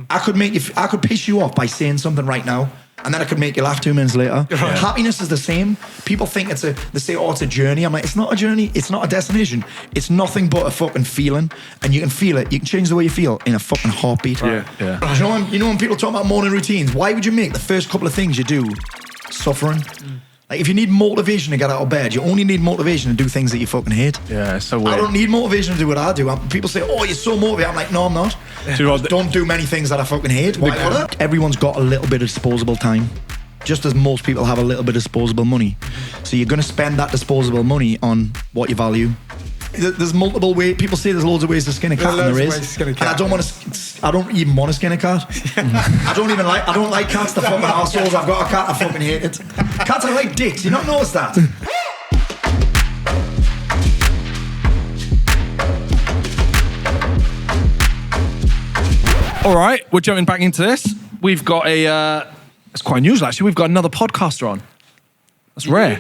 I could piss you off by saying something right now, and then I could make you laugh 2 minutes later. Yeah. Happiness is the same. People think they say, oh, it's a journey. I'm like, it's not a journey. It's not a destination. It's nothing but a fucking feeling, and you can feel it. You can change the way you feel in a fucking heartbeat. Yeah. You know when people talk about morning routines, why would you make the first couple of things you do suffering? Like, if you need motivation to get out of bed, you only need motivation to do things that you fucking hate. Yeah, it's so weird. I don't need motivation to do what I do. People say, oh, you're so motivated. I'm like, no, I'm not. Don't do many things that I fucking hate. Why would I? Everyone's got a little bit of disposable time, just as most people have a little bit of disposable money. So you're going to spend that disposable money on what you value. There's multiple ways. People say there's loads of ways to skin a cat, and there is. And I don't even want to skin a cat. I don't like cats. The fucking assholes. I've got a cat. I fucking hate it. Cats are like dicks. You not notice that? All right, we're jumping back into this. We've got it's quite unusual actually. We've got another podcaster on. That's rare.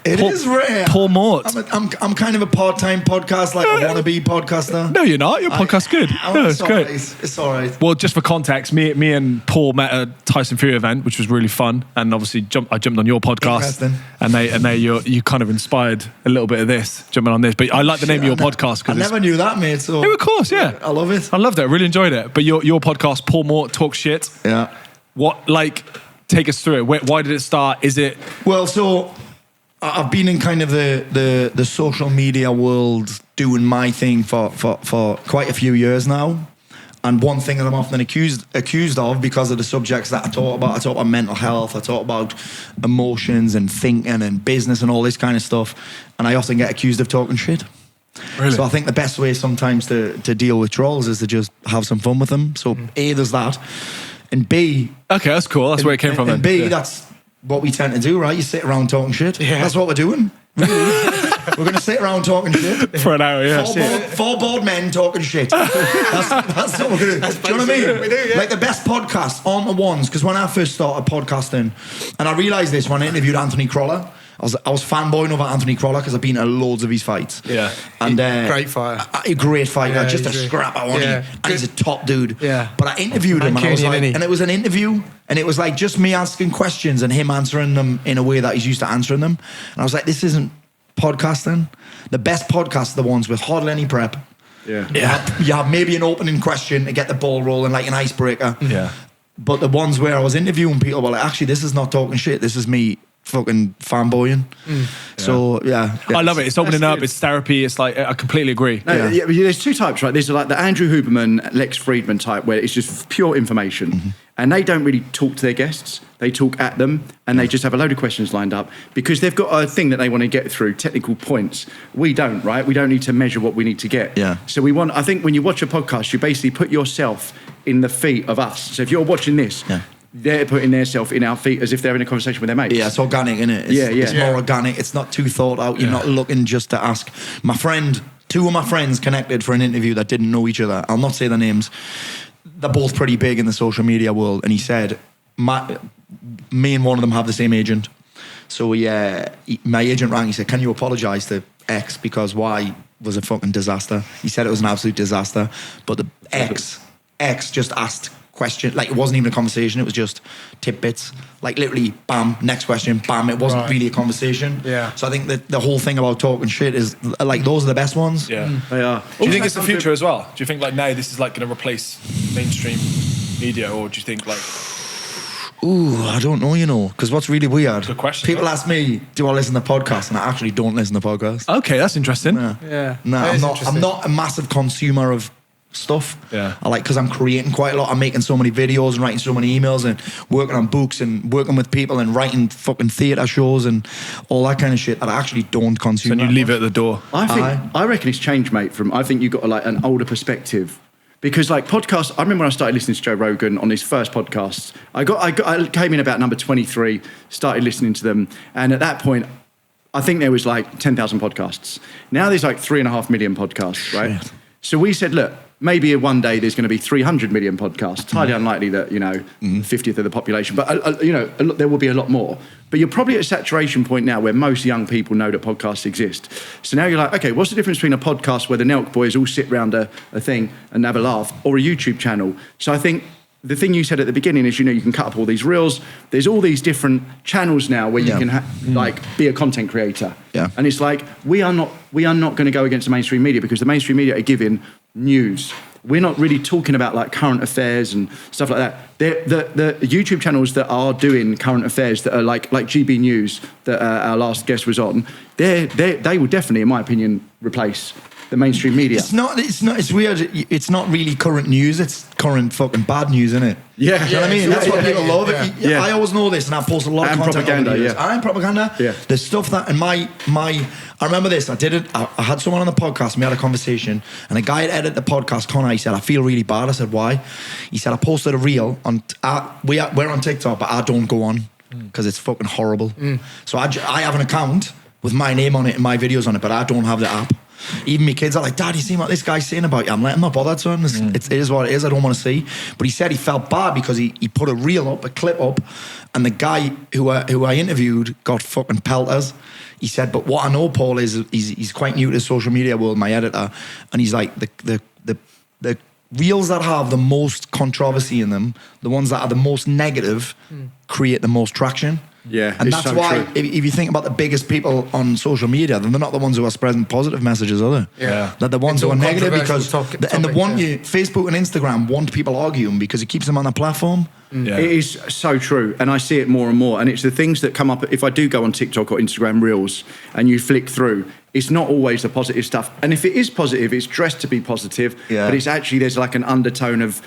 It is rare. Paul Mort. I'm kind of a part-time podcast, like a wannabe podcaster. No, you're not. Your podcast's good. It's great. It's all right. Well, just for context, me and Paul met at a Tyson Fury event, which was really fun, and obviously I jumped on your podcast, and you kind of inspired a little bit of this, jumping on this. But I like the name of your podcast because I never knew that, mate. So of course, yeah. I love it. I loved it. I really enjoyed it. But your podcast, Paul Mort Talks Shit. Yeah. What take us through it. Why did it start? Is it... Well, so I've been in kind of the social media world doing my thing for quite a few years now. And one thing that I'm often accused of, because of the subjects that I talk about mental health, I talk about emotions and thinking and business and all this kind of stuff. And I often get accused of talking shit. Really? So I think the best way sometimes to deal with trolls is to just have some fun with them. So A, there's that. And B... Okay, that's cool. That's where it came from then. And B, that's what we tend to do, right? You sit around talking shit. Yeah. That's what we're doing. We're going to sit around talking shit. For an hour, yeah. Four bored men talking shit. That's what we're going to do. Do you know what I mean? We do, yeah. Like the best podcasts aren't the ones, because when I first started podcasting, and I realised this when I interviewed Anthony Croller, I was fanboying over Anthony Croller because I've been at loads of his fights. Yeah. And great fighter. A great fighter. Yeah, just a scrapper, wasn't he? And he's a top dude. Yeah. But I interviewed him, and I was like, and it was an interview, and it was like just me asking questions and him answering them in a way that he's used to answering them. And I was like, this isn't podcasting. The best podcasts are the ones with hardly any prep. Yeah. You have maybe an opening question to get the ball rolling, like an icebreaker. Yeah. But the ones where I was interviewing people were like, actually, this is not talking shit. This is me fucking fanboying. So yeah, I love it. It's opening up. It's therapy. It's like, I completely agree. No, yeah, there's two types, right? There's like the Andrew Huberman, Lex Friedman type, where it's just pure information, and they don't really talk to their guests. They talk at them, and they just have a load of questions lined up because they've got a thing that they want to get through, technical points. We don't, right? We don't need to measure what we need to get. Yeah. So I think when you watch a podcast, you basically put yourself in the feet of us. So if you're watching this, they're putting themselves in our feet as if they're in a conversation with their mates. Yeah, it's organic, isn't it? It's more organic. It's not too thought out. You're not looking just to ask. Two of my friends connected for an interview that didn't know each other. I'll not say their names. They're both pretty big in the social media world. And he said, me and one of them have the same agent. So my agent rang. He said, can you apologise to X because Y was a fucking disaster? He said it was an absolute disaster. But the X just asked question, like it wasn't even a conversation, it was just tidbits, like literally bam, next question, bam. It wasn't really a conversation. So I think that the whole thing about talking shit is like those are the best ones. They are. Do you think it's the future as well? Do you think like now this is like going to replace mainstream media, or do you think like... I don't know, because what's really weird, good question, people ask me, do I listen to podcasts? And I actually don't listen to podcasts. Okay, that's interesting. No, I'm not a massive consumer of stuff. I like, because I'm creating quite a lot. I'm making so many videos and writing so many emails and working on books and working with people and writing fucking theatre shows and all that kind of shit that I actually don't consume. So you leave it at the door. I reckon it's changed, mate. I think you've got like an older perspective. Because like podcasts, I remember when I started listening to Joe Rogan on his first podcast, I came in about number 23, started listening to them. And at that point, I think there was like 10,000 podcasts. Now there's like 3.5 million podcasts, right? Shit. So we said, look, maybe one day there's going to be 300 million podcasts. Highly unlikely that, 50th of the population. But, there will be a lot more. But you're probably at a saturation point now where most young people know that podcasts exist. So now you're like, okay, what's the difference between a podcast where the Nelk boys all sit around a thing and have a laugh, or a YouTube channel? So I think the thing you said at the beginning is, you can cut up all these reels. There's all these different channels now where you can be a content creator. Yeah. And it's like, we are not going to go against the mainstream media, because the mainstream media are giving news. We're not really talking about like current affairs and stuff like that. The YouTube channels that are doing current affairs, that are like GB News that our last guest was on, they will definitely, in my opinion, replace the mainstream media. It's weird. It's not really current news. It's current fucking bad news, isn't it? Yeah. You know what I mean? That's what people love. Yeah. I always know this, and I've posted a lot of content propaganda, over the years. And propaganda. Yeah. There's stuff that in my I remember this. I did it. I had someone on the podcast, and we had a conversation, and a guy had edited the podcast, Connor. He said, I feel really bad. I said, why? He said, I posted a reel on, we're on TikTok, but I don't go on because it's fucking horrible. So I have an account with my name on it and my videos on it, but I don't have the app. Even my kids are like, Dad, you see what this guy's saying about you? I'm like, I'm not bothered, son. It is what it is. I don't want to see. But he said he felt bad because he put a reel up, a clip up, and the guy who I interviewed got fucking pelters. He said, but what I know, Paul, is he's quite new to the social media world, my editor, and he's like, the reels that have the most controversy in them, the ones that are the most negative, create the most traction. Yeah, and that's so why if you think about the biggest people on social media, then they're not the ones who are spreading positive messages, are they? Yeah, they're the ones who are negative because Facebook and Instagram want people arguing because it keeps them on the platform. Yeah. It is so true, and I see it more and more. And it's the things that come up if I do go on TikTok or Instagram Reels, and you flick through. It's not always the positive stuff, and if it is positive, it's dressed to be positive. Yeah. But it's actually there's like an undertone of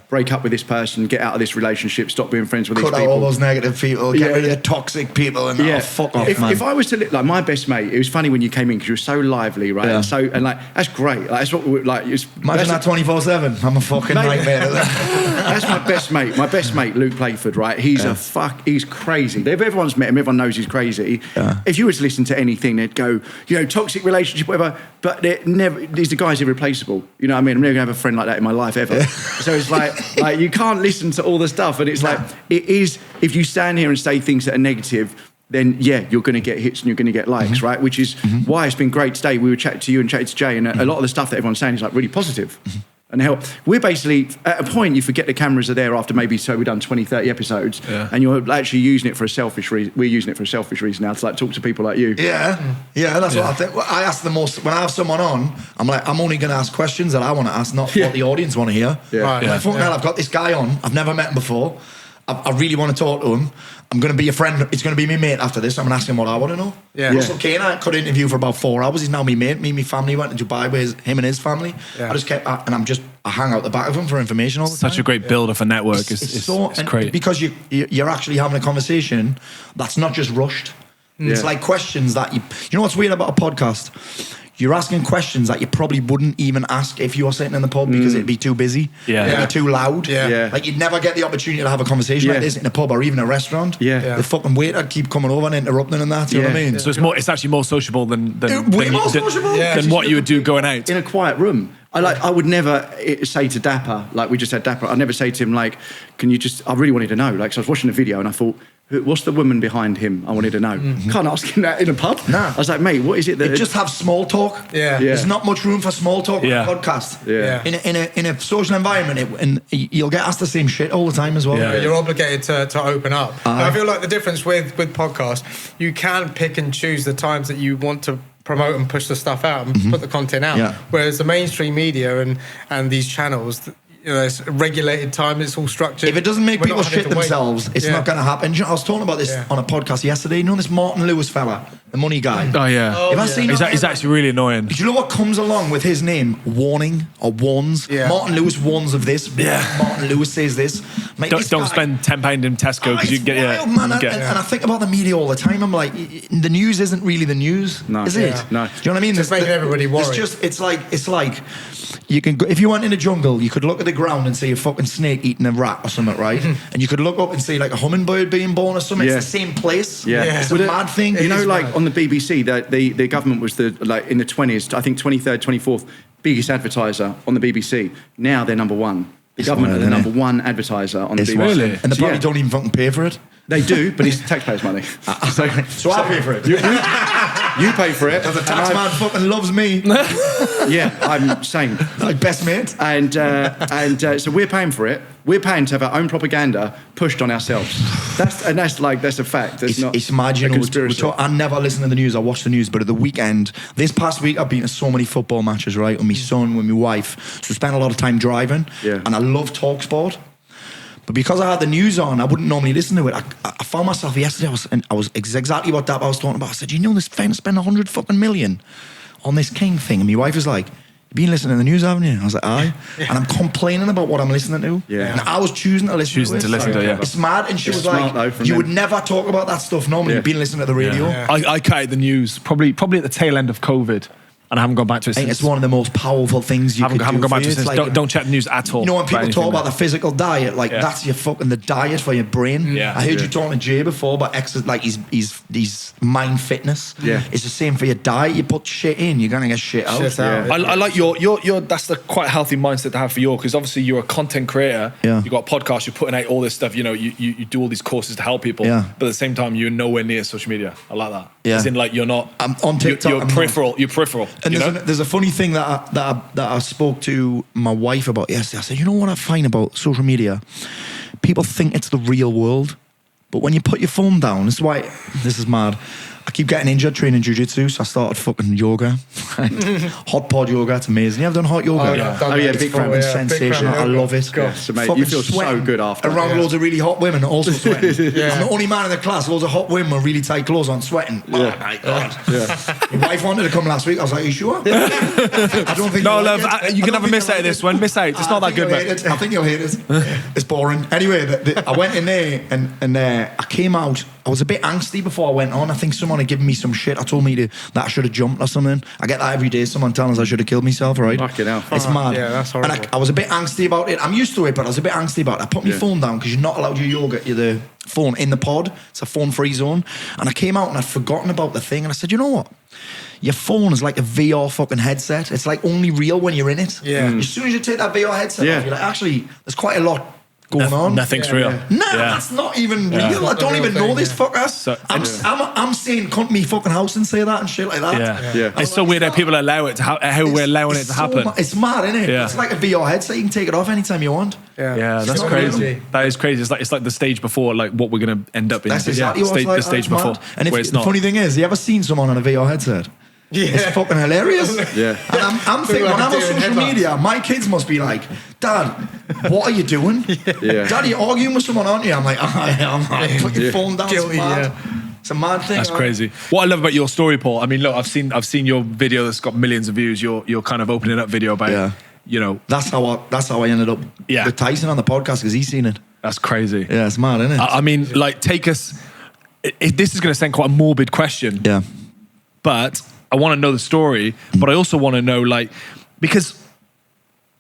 break up with this person, get out of this relationship, stop being friends with these people. Cut out all those negative people, get rid of the toxic people, and fuck off, man. If I was to like my best mate, it was funny when you came in because you were so lively, right? Yeah. And like that's great. Like that's what like. Imagine that 24/7. I'm a fucking nightmare. That's my best mate. My best mate, Luke Playford, right? He's he's crazy. If everyone's met him, everyone knows he's crazy. Yeah. If you were to listen to anything, they'd go, toxic relationship, whatever. But these guys are irreplaceable. You know what I mean? I'm never gonna have a friend like that in my life ever. So it's like you can't listen to all the stuff, and it's like it is. If you stand here and say things that are negative, then you're going to get hits and you're going to get likes, right? Which is why it's been great today. We were chatting to you and chatting to Jay, and a lot of the stuff that everyone's saying is like really positive. And we're basically, at a point, you forget the cameras are there after maybe, we've done 20, 30 episodes, and you're actually using it for a selfish reason. We're using it for a selfish reason now to like talk to people like you. Yeah, that's what I think. I ask the most, when I have someone on, I'm like, I'm only going to ask questions that I want to ask, not what the audience want to hear. Yeah. Right. Like, fucking hell, I've got this guy on, I've never met him before, I really want to talk to him. I'm going to be a friend. It's going to be my mate after this. I'm going to ask him what I want to know. Yeah. Russell Kane, I could interview for about 4 hours. He's now my mate. Me and my family went to Dubai with him and his family. Yeah. I just kept, and I hang out the back of him for information all the time. Such a great builder for network. It's great. Because you're actually having a conversation that's not just rushed. It's like questions that you know what's weird about a podcast? You're asking questions that you probably wouldn't even ask if you were sitting in the pub because it'd be too busy. It'd be too loud. Like you'd never get the opportunity to have a conversation like this in a pub or even a restaurant. The fucking waiter keep coming over and interrupting and that. You know what I mean? So it's actually more sociable than what you would do going out in a quiet room. I would never say to Dapper, like we just had Dapper, I'd never say to him like, can you just, I really wanted to know. Like, so I was watching a video and I thought, what's the woman behind him? I wanted to know. Can't ask him that in a pub. Nah. I was like, mate, what is it that... Just have small talk. There's not much room for small talk on a podcast. In a social environment, and you'll get asked the same shit all the time as well. You're obligated to open up. I feel like the difference with podcasts, you can pick and choose the times that you want to promote and push the stuff out and put the content out. Whereas the mainstream media and these channels... it's regulated time, it's all structured. If it doesn't make people shit themselves, it's not going to happen. I was talking about this on a podcast yesterday. You know this Martin Lewis fella, the money guy? Oh, yeah. He's actually really annoying. Do you know what comes along with his name? Warning or warns. Martin Lewis warns of this. Martin Lewis says this. Mate, don't spend £10 in Tesco because you get... man. And I think about the media all the time. I'm like, the news isn't really the news, is it? No. Do you know what I mean? It's making everybody worried. It's like you can go, if you went in a jungle, you could look at the ground and see a fucking snake eating a rat or something, right? And you could look up and see like a hummingbird being born or something. It's the same place. It's a mad thing. You know, like on the BBC, the government was in the 20s, I think 23rd, 24th biggest advertiser on the BBC. Now they're number one. The government are the number one advertiser on the BBC. Really? And they probably don't even fucking pay for it. They do, but it's taxpayers' money. So I pay for it. You pay for it. The tax man fucking loves me. Yeah, I'm same. Like best mate. And so we're paying for it. We're paying to have our own propaganda pushed on ourselves. That's a fact. It's mad, you know. I never listen to the news. I watch the news, but at the weekend, this past week, I've been to so many football matches, right, with my son, with my wife. So I spent a lot of time driving. Yeah. And I love talk sport. But because I had the news on, I wouldn't normally listen to it. I found myself yesterday, I was exactly what that I was talking about. I said, you know, this fan spent 100 fucking million on this King thing. And my wife was like, you've been listening to the news, haven't you? I was like, aye. And I'm complaining about what I'm listening to. Yeah. And I was choosing to listen to it. It's mad. And she was like, you would never talk about that stuff normally. You've been listening to the radio. Yeah. I carried the news probably at the tail end of COVID. And I haven't gone back to it since. I think it's one of the most powerful things you can do. I haven't gone back to it since. Like, don't check the news at all. You know, when people talk about the physical diet, like that's your fucking the diet for your brain. Yeah. I heard you talking to Jay before about exercise, like his mind fitness. Yeah. It's the same for your diet. You put shit in, you're gonna get shit out. Yeah. I like your that's the quite healthy mindset to have for because obviously you're a content creator. Yeah. You've got a podcast, you're putting out all this stuff, you know, you do all these courses to help people. Yeah. But at the same time, you're nowhere near social media. I like that. Yeah. As in, like, you're not. I'm on TikTok. You're peripheral. You're peripheral. And there's a funny thing that I spoke to my wife about yesterday. I said, you know what I find about social media? People think it's the real world, but when you put your phone down, this is mad. I keep getting injured training jiu-jitsu, so I started fucking yoga. Hot pod yoga, it's amazing. You ever done hot yoga? Big fan. It's sensational. I love it. So, mate, you feel so good after. Around loads of really hot women, also sweating. I'm the only man in the class, loads of hot women with really tight clothes on, sweating. Oh my God. My wife wanted to come last week. I was like, are you sure? I don't think you can have a miss out of this one. Miss out. It's not that good, mate. I think you'll hate it. It's boring. Anyway, I went in there and I came out. I was a bit angsty before I went on. I think someone had given me some shit. I told me that I should have jumped or something. I get that every day. Someone telling us I should have killed myself, right? Fucking hell. It's mad. Yeah, that's horrible. And I was a bit angsty about it. I'm used to it, but I was a bit angsty about it. I put my phone down because you're not allowed your yoga, the phone in the pod. It's a phone-free zone. And I came out and I'd forgotten about the thing. And I said, you know what? Your phone is like a VR fucking headset. It's like only real when you're in it. Yeah. As soon as you take that VR headset off, you're like, actually, there's quite a lot going on. Nothing's real. That's not even real. I don't even know this fucker. So, I'm saying come to me fucking house and say that and shit like that. Yeah. It's so weird how people allow it to how we're allowing it to happen. It's mad, isn't it? Yeah. It's like a VR headset. You can take it off anytime you want. Yeah, that's crazy. That is crazy. It's like the stage before, like what we're gonna end up in. That's exactly what the stage before. And the funny thing is, you ever seen someone on a VR headset? Yeah. It's fucking hilarious. Yeah. And I'm thinking, when I'm on social media, my kids must be like, Dad, what are you doing? Yeah. Dad, you're arguing with someone, aren't you? I'm like, put your phone down. Guilty, It's a mad thing. That's crazy. What I love about your story, Paul, I mean, look, I've seen your video that's got millions of views, your kind of opening up video about, you know. That's how I ended up with Tyson on the podcast, because he's seen it. That's crazy. Yeah, it's mad, isn't it? I mean, like, take us, this is going to sound quite a morbid question. Yeah. But I want to know the story, but I also want to know, like, because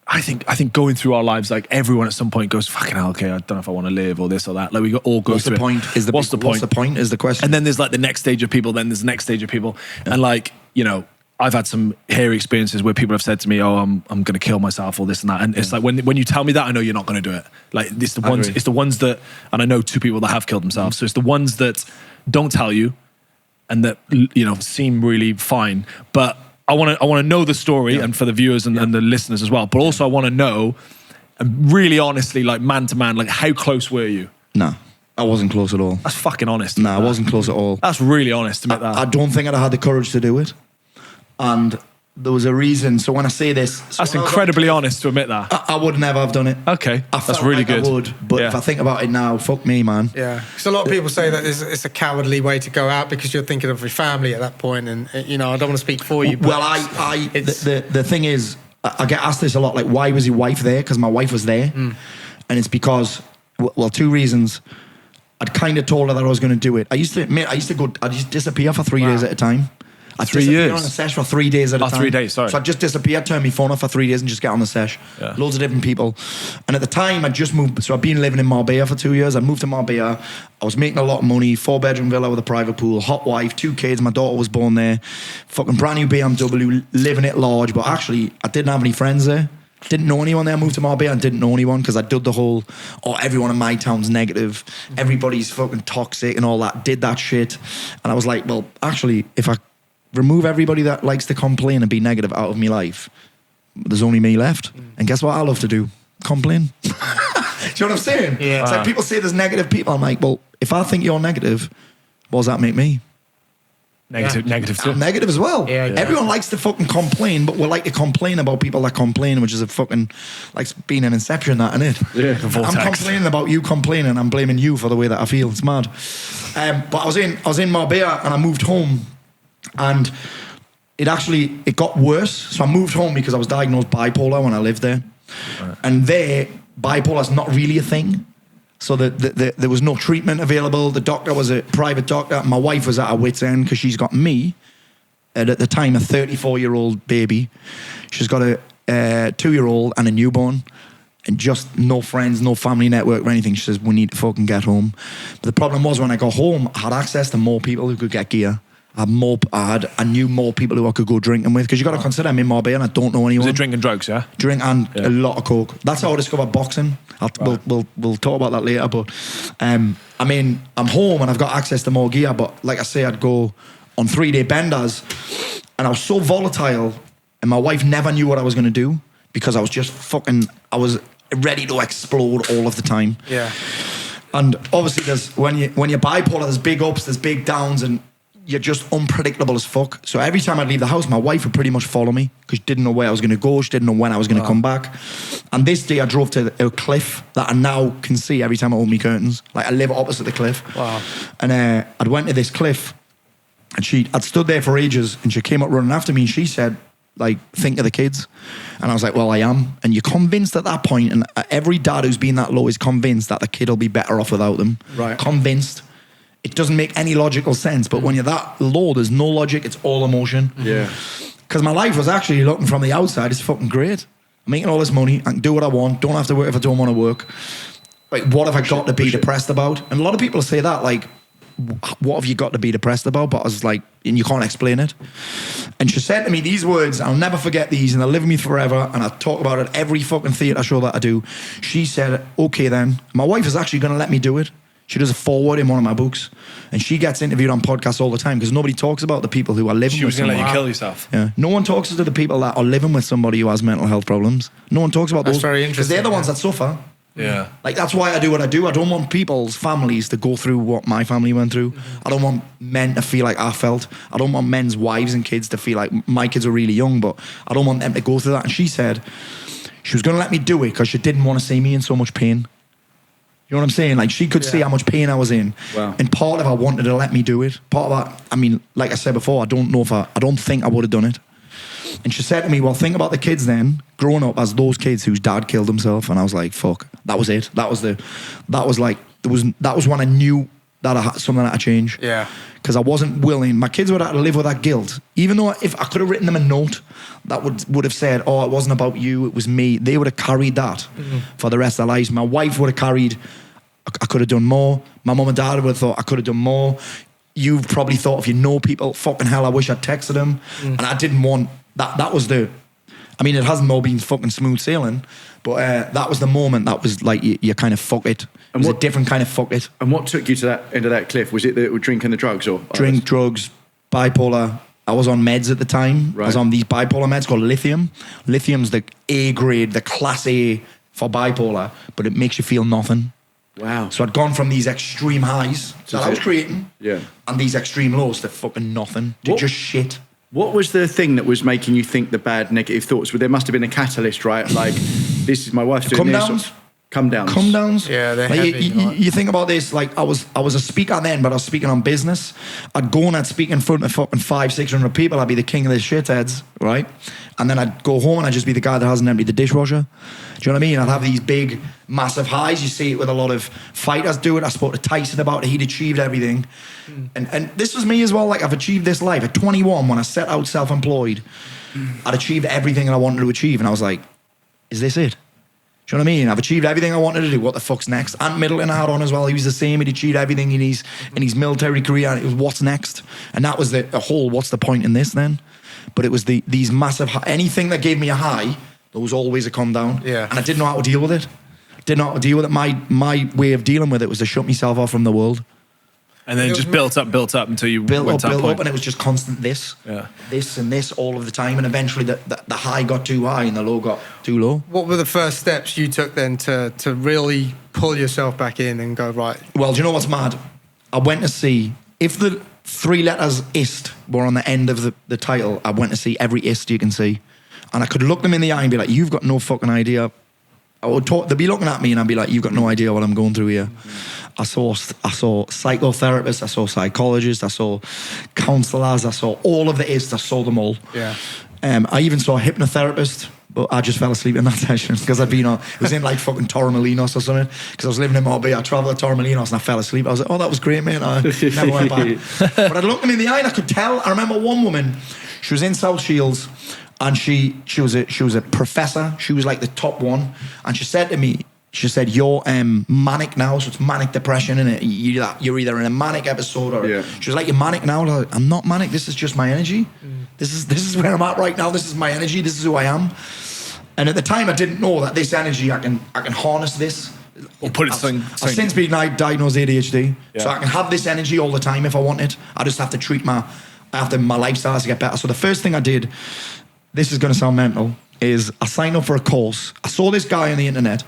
I think going through our lives, like, everyone at some point goes, fucking hell, okay, I don't know if I want to live or this or that. Like, we all go through it. What's the point is the question. And then there's like the next stage of people, then there's the next stage of people. Yeah. And like, you know, I've had some hairy experiences where people have said to me, oh, I'm going to kill myself or this and that. And it's like, when you tell me that, I know you're not going to do it. Like, it's the ones that, and I know 2 people that have killed themselves. So it's the ones that don't tell you and that, you know, seem really fine. But I want to know the story, and for the viewers and the listeners as well. But also I want to know, really honestly, like man to man, like how close were you? No, I wasn't close at all. That's fucking honest. No, I wasn't close at all. That's really honest to admit that. I don't think I'd have had the courage to do it. And there was a reason. So when I say this... That's incredibly honest to admit that. I would never have done it. Okay, that's really good. I would, but if I think about it now, fuck me, man. Yeah, because a lot of people say that it's a cowardly way to go out because you're thinking of your family at that point, and you know, I don't want to speak for you. But well, the thing is, I get asked this a lot, like, why was your wife there? Because my wife was there, and it's because, well, 2 reasons. I'd kind of told her that I was going to do it. I used to disappear for 3 days at a time. I'd 3 years? on a sesh for 3 days at a time. 3 days, sorry. So I'd just disappear, turn my phone off for 3 days and just get on the sesh. Yeah. Loads of different people. And at the time, I'd just moved. So I'd been living in Marbella for 2 years. I moved to Marbella. I was making a lot of money. 4-bedroom villa with a private pool. Hot wife, 2 kids. My daughter was born there. Fucking brand new BMW, living it large. But actually, I didn't have any friends there. Didn't know anyone there. I moved to Marbella and didn't know anyone because I did the whole, everyone in my town's negative. Everybody's fucking toxic and all that. Did that shit. And I was like, well, actually, if I remove everybody that likes to complain and be negative out of my life, there's only me left. And guess what I love to do? Complain. Do you know what I'm saying? Yeah. It's like people say there's negative people. I'm like, well, if I think you're negative, what does that make me? Negative too. I'm negative as well. Yeah. Everyone likes to fucking complain, but we like to complain about people that complain, which is a fucking like being an inception, that, isn't it? Yeah. I'm complaining about you complaining. I'm blaming you for the way that I feel. It's mad. But I was in Marbella and I moved home, and it got worse. So I moved home because I was diagnosed bipolar when I lived there, and there bipolar's not really a thing. So there was no treatment available. The doctor was a private doctor. My wife was at her wit's end because she's got me, at the time, a 34-year-old baby. She's got a 2-year-old and a newborn, and just no friends, no family network or anything. She says, we need to fucking get home. But the problem was, when I got home, I had access to more people who could get gear. I knew more people who I could go drinking with, because you got to consider I'm in Marbella and I don't know anyone. Was it drink and drugs, yeah? Drink and a lot of coke. That's how I discovered boxing. We'll talk about that later. But I'm home and I've got access to more gear. But like I say, I'd go on 3-day benders, and I was so volatile, and my wife never knew what I was going to do, because I was just I was ready to explode all of the time. Yeah. And obviously, when you're bipolar, there's big ups, there's big downs, and you're just unpredictable as fuck. So every time I'd leave the house, my wife would pretty much follow me, because she didn't know where I was going to go. She didn't know when I was going to come back. And this day I drove to a cliff that I now can see every time I open my curtains. Like, I live opposite the cliff. Wow. And I'd went to this cliff, and I'd stood there for ages, and she came up running after me, and she said, like, think of the kids. And I was like, well, I am. And you're convinced at that point, and every dad who's been that low is convinced that the kid will be better off without them. Right. Convinced. It doesn't make any logical sense, but when you're that low, there's no logic, it's all emotion. Yeah. Because my life was actually, looking from the outside, it's fucking great. I'm making all this money, I can do what I want, don't have to work if I don't want to work. Like, what have I got to be depressed about? And a lot of people say that, like, what have you got to be depressed about? But I was like, and you can't explain it. And she said to me these words, I'll never forget these, and they'll live with me forever, and I talk about it every fucking theatre show that I do. She said, okay then, my wife is actually going to let me do it. She does a foreword in one of my books, and she gets interviewed on podcasts all the time, because nobody talks about the people who are living She with was going to someone. let you kill yourself. Yeah. No one talks to the people that are living with somebody who has mental health problems. No one talks about That's those. very Because interesting, they're the ones that suffer. Yeah. Like, that's why I do what I do. I don't want people's families to go through what my family went through. I don't want men to feel like I felt. I don't want men's wives and kids to feel like my kids are really young, but I don't want them to go through that. And she said she was going to let me do it because she didn't want to see me in so much pain. You know what I'm saying? Like, she could see how much pain I was in. Wow. And part of her wanted to let me do it. Part of her, I mean, like I said before, I don't think I would have done it. And she said to me, well, think about the kids then, growing up as those kids whose dad killed himself. And I was like, fuck, that was it. That was when I knew that I had something that had to change. Yeah. Because I wasn't willing. My kids would have to live with that guilt. Even though if I could have written them a note that would have said, oh, it wasn't about you, it was me. They would have carried that for the rest of their lives. My wife would have carried, I could have done more. My mum and dad would have thought I could have done more. You've probably thought, if you know people, fucking hell, I wish I'd texted them. And I didn't want, that was the, I mean, it hasn't all been fucking smooth sailing, but that was the moment that was like, you kind of fuck it. It was a different kind of fuck it. And what took you to that end of that cliff? Was it the drink and the drugs, or drink, drugs, bipolar? I was on meds at the time. Right. I was on these bipolar meds called lithium. Lithium's the A grade, the class A for bipolar, but it makes you feel nothing. Wow. So I'd gone from these extreme highs that I was creating, and these extreme lows to fucking nothing, to just shit. What was the thing that was making you think the bad negative thoughts? Well, there must have been a catalyst, right? Like, this is my wife's doing this. Come downs. Yeah, they're like, heavy. you think about this, like, I was a speaker then, but I was speaking on business. I'd go and I'd speak in front of fucking 500-600 people. I'd be the king of the shitheads, right? And then I'd go home and I'd just be the guy that hasn't emptied the dishwasher. Do you know what I mean? I'd have these big, massive highs. You see it with a lot of fighters do it. I spoke to Tyson about it. He'd achieved everything. And this was me as well. Like, I've achieved this life. At 21, when I set out self-employed, I'd achieved everything I wanted to achieve. And I was like, is this it? Do you know what I mean? I've achieved everything I wanted to do. What the fuck's next? Ant Middleton I had on as well. He was the same. He'd achieved everything in his military career. And it was, what's next? And that was the whole, what's the point in this then? But it was these massive, anything that gave me a high, there was always a come down. Yeah. And I didn't know how to deal with it. My way of dealing with it was to shut myself off from the world. And then just built up until you built went up, and it was just constant this and this all of the time, and eventually the high got too high and the low got too low. What were the first steps you took then to really pull yourself back in and go, right? Well, do you know what's mad? I went to see, if the 3 letters IST were on the end of the title, I went to see every IST you can see, and I could look them in the eye and be like, you've got no fucking idea. I would talk, they'd be looking at me and I'd be like, you've got no idea what I'm going through here. I saw psychotherapists, I saw psychologists, I saw counsellors, I saw all of the ISTs, I saw them all. Yeah. I even saw a hypnotherapist, but I just fell asleep in that session because it was in like fucking Torremolinos or something, because I was living in Marbella. I travelled to Torremolinos and I fell asleep. I was like, oh, that was great, mate. I never went back. But I looked them in the eye and I could tell. I remember one woman, she was in South Shields, and she was a professor. She was like the top one. And she said to me, she said, you're manic now, so it's manic depression, innit? You're either in a manic episode or... She was like, you're manic now? Like, I'm not manic, this is just my energy. This is where I'm at right now, this is my energy, this is who I am. And at the time, I didn't know that this energy, I can harness this. Or put it I've since been diagnosed ADHD, so I can have this energy all the time if I want it. I just have to treat my lifestyle to get better. So the first thing I did, this is going to sound mental, is I signed up for a course. I saw this guy on the internet.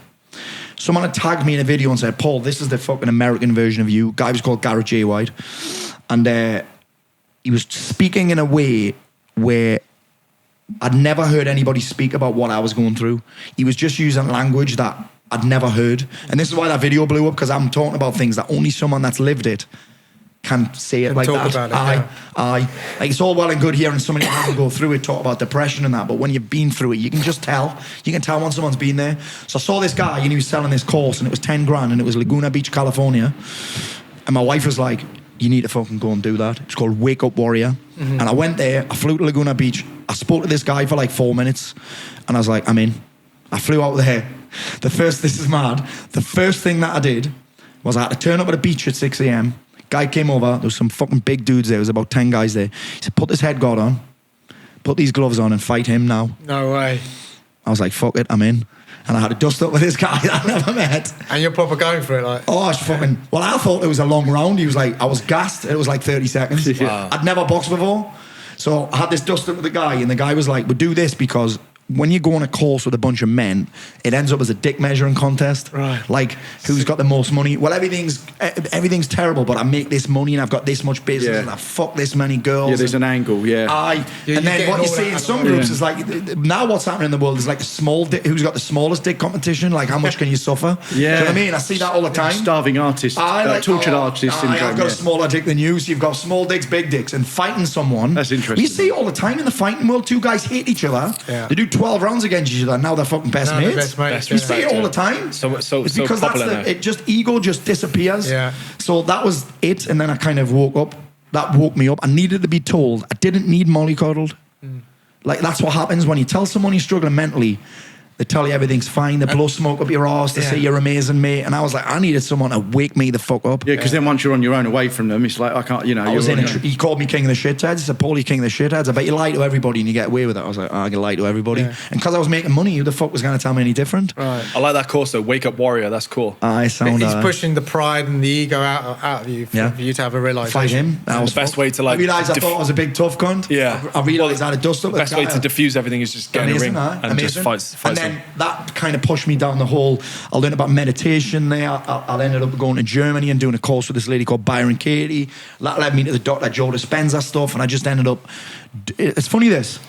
Someone had tagged me in a video and said, Paul, this is the fucking American version of you. Guy was called Garrett J. White. And he was speaking in a way where I'd never heard anybody speak about what I was going through. He was just using language that I'd never heard. And this is why that video blew up, because I'm talking about things that only someone that's lived it can say it like that. Like, it's all well and good hearing somebody who go through it talk about depression and that, but when you've been through it, you can just tell. You can tell when someone's been there. So I saw this guy and he was selling this course, and it was 10 grand, and it was Laguna Beach, California. And my wife was like, you need to fucking go and do that. It's called Wake Up Warrior. And I went there, I flew to Laguna Beach, I spoke to this guy for like 4 minutes, and I was like, I'm in. I flew out there. This is mad. The first thing that I did was I had to turn up at the beach at 6 a.m. Guy came over, there was some fucking big dudes there, there was about 10 guys there. He said, put this head guard on, put these gloves on and fight him now. No way. I was like, fuck it, I'm in. And I had to dust up with this guy that I never met. And you're proper going for it, like? Oh, I was fucking... Well, I thought it was a long round. He was like... I was gassed. It was like 30 seconds. Wow. I'd never boxed before. So I had this dust up with the guy, and the guy was like, we'll do this because when you go on a course with a bunch of men, it ends up as a dick measuring contest. Right. Like, who's got the most money? Well, everything's terrible, but I make this money and I've got this much business and I fuck this many girls. Yeah, there's an angle, and then what you see in some groups is like, now what's happening in the world is like who's got the smallest dick competition, like how much can you suffer? Yeah. Do you know what I mean? I see that all the time. Starving artist, tortured artist syndrome. I've got a smaller dick than you, so you've got small dicks, big dicks, and fighting someone. That's interesting. You see it all the time in the fighting world, two guys hate each other. Yeah. They do 12 rounds against each other, now they're fucking best mates. You see it all the time. So it's because ego just disappears. Yeah. So that was it, and then I kind of woke up. That woke me up. I needed to be told. I didn't need mollycoddled. Like, that's what happens when you tell someone you're struggling mentally. They tell you everything's fine. They blow smoke up your arse. They say you're amazing, mate. And I was like, I needed someone to wake me the fuck up. Yeah, because then once you're on your own away from them, it's like, I can't, he called me king of the shitheads. He said, Paul, you're king of the shitheads. I bet you lie to everybody and you get away with it. I was like, I can lie to everybody. Yeah. And because I was making money, who the fuck was going to tell me any different? Right. I like that course though, Wake Up Warrior. That's cool. He's pushing the pride and the ego out of you for you to have a realization. Fight him. That was the best way to like... I realised I thought I was a big tough cunt. Yeah. I realised I had a dust up. The best way to diffuse everything is just get in a ring and just fight. And then that kind of pushed me down the whole. I learned about meditation there. I ended up going to Germany and doing a course with this lady called Byron Katie. That led me to the Dr. Joe Dispenza stuff, and I just ended up. It's funny this.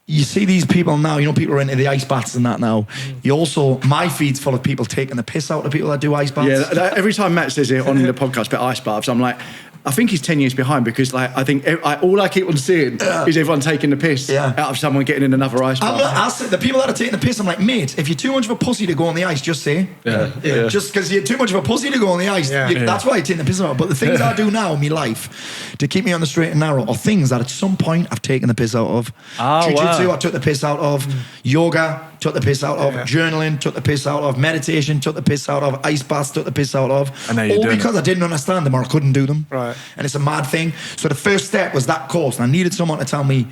You see these people now, people are into the ice baths and that now. You also, my feed's full of people taking the piss out of people that do ice baths. Yeah, every time Matt says it on the podcast about ice baths, I'm like, I think he's 10 years behind, because like I think all I keep on seeing is everyone taking the piss out of someone getting in another ice bath. The people that are taking the piss, I'm like, mate, if you're too much of a pussy to go on the ice, just say. Just because you're too much of a pussy to go on the ice, that's why you're taking the piss out. But the things I do now in my life to keep me on the straight and narrow are things that at some point I've taken the piss out of. Jiu-jitsu, I took the piss out of. Yoga, took the piss out of. Journaling, took the piss out of. Meditation, took the piss out of. Ice baths, took the piss out of. All because I didn't understand them or I couldn't do them. Right. And it's a mad thing. So the first step was that course, and I needed someone to tell me,